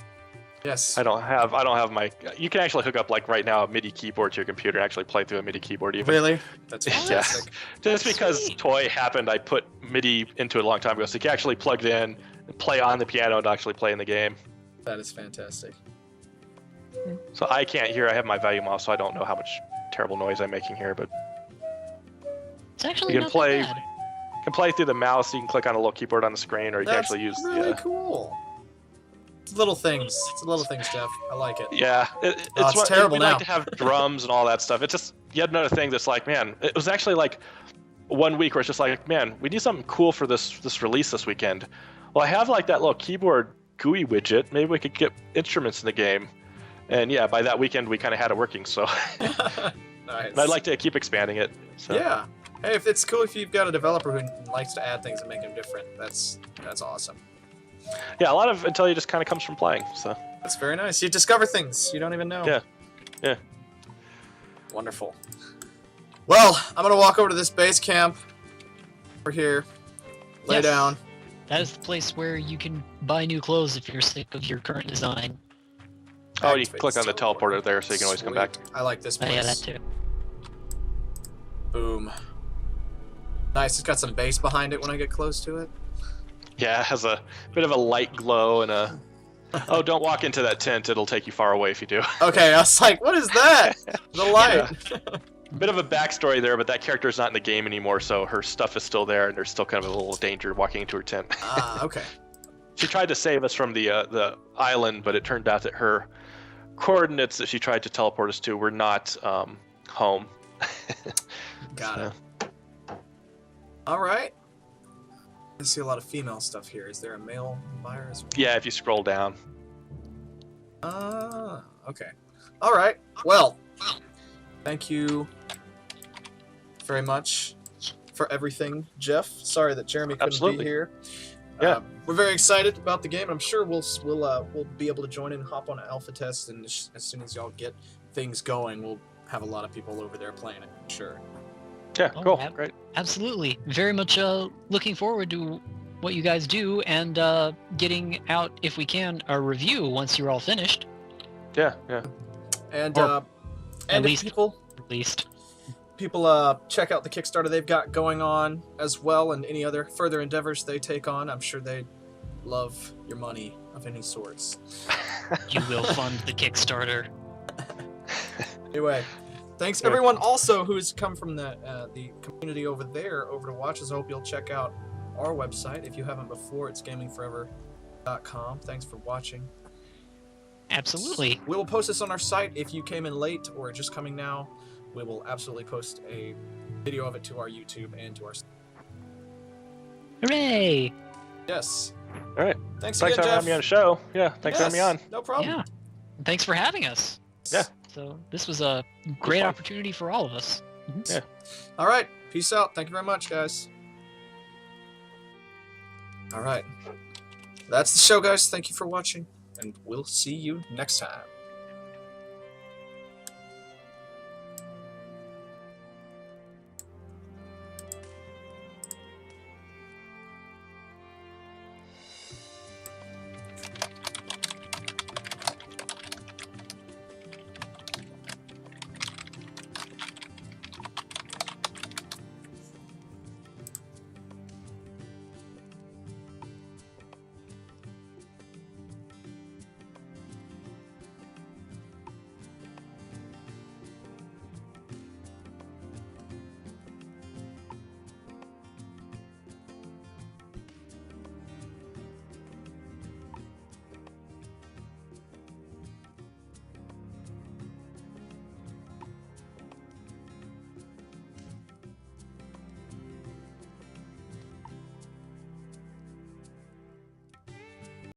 Yes. I don't have my. You can actually hook up like right now a MIDI keyboard to your computer and actually play through a MIDI keyboard even. Really? That's Yeah. fantastic. Just because Toy happened, I put MIDI into it a long time ago, so you can actually plug it in and play on the piano and actually play in the game. That is fantastic. So I can't hear. I have my volume off, so I don't know how much terrible noise I'm making here. But It's actually you can not play. that bad. You can play through the mouse. You can click on a little keyboard on the screen, or you can That's actually use really the. cool. It's little things. It's little things, Jeff. I like it. Yeah, it's terrible we now. like to have drums and all that stuff. It's just yet another thing that's like, man, it was actually like 1 week where it's just like, man, we need something cool for this release this weekend. Well, I have like that little keyboard GUI widget. Maybe we could get instruments in the game. And yeah, by that weekend we kind of had it working. So Nice. and I'd like to keep expanding it. So. Yeah. Hey, if it's cool if you've got a developer who likes to add things and make them different. That's awesome. Yeah, a lot of Antilia just kind of comes from playing. So That's very nice. You discover things you don't even know. Yeah. Wonderful. Well, I'm gonna walk over to this base camp. Over here. Lay Yes. down. That is the place where you can buy new clothes if you're sick of your current design. oh, you Activate click on the teleporter there, so you can always come back. Sweet. I like this Oh, place. yeah, that too. Boom. Nice. It's got some bass behind it when I get close to it. Yeah, it has a bit of a light glow and a. Oh, don't walk into that tent. It'll take you far away if you do. Okay, I was like, what is that? The light. Bit of a backstory there, but that character is not in the game anymore, so her stuff is still there, and there's still kind of a little danger walking into her tent. Okay. She tried to save us from the island, but it turned out that her coordinates that she tried to teleport us to were not home. Got it. All right. I see a lot of female stuff here. Is there a male buyer as well? Yeah, if you scroll down. Okay. All right. Well, thank you very much for everything, Jeff. Sorry that Jeremy couldn't Absolutely. be here. Yeah. We're very excited about the game. I'm sure we'll be able to join in and hop on an alpha test, and as soon as y'all get things going, we'll have a lot of people over there playing it. Sure. Yeah, Oh, cool, yeah. great. Absolutely. Very much looking forward to what you guys do and getting out, if we can, a review once you're all finished. Yeah. And Or and least- if people At least. check out the Kickstarter they've got going on as well, and any other further endeavors they take on. I'm sure they love your money of any sorts. You will fund the Kickstarter. Anyway, thanks Yeah. everyone also who's come from the community over there over to watch us. I hope you'll check out our website if you haven't before. It's gamingforever.com. Thanks for watching. Absolutely. We will post this on our site if you came in late or just coming now. We will absolutely post a video of it to our YouTube and to our. Hooray! Yes. All right. Thanks Thanks again, for Jeff. having me on the show. Yeah, thanks for having me on. No problem. Yeah. Thanks for having us. Yeah. So this was a great fun. opportunity for all of us. Yeah. All right. Peace out. Thank you very much, guys. All right. That's the show, guys. Thank you for watching, and we'll see you next time.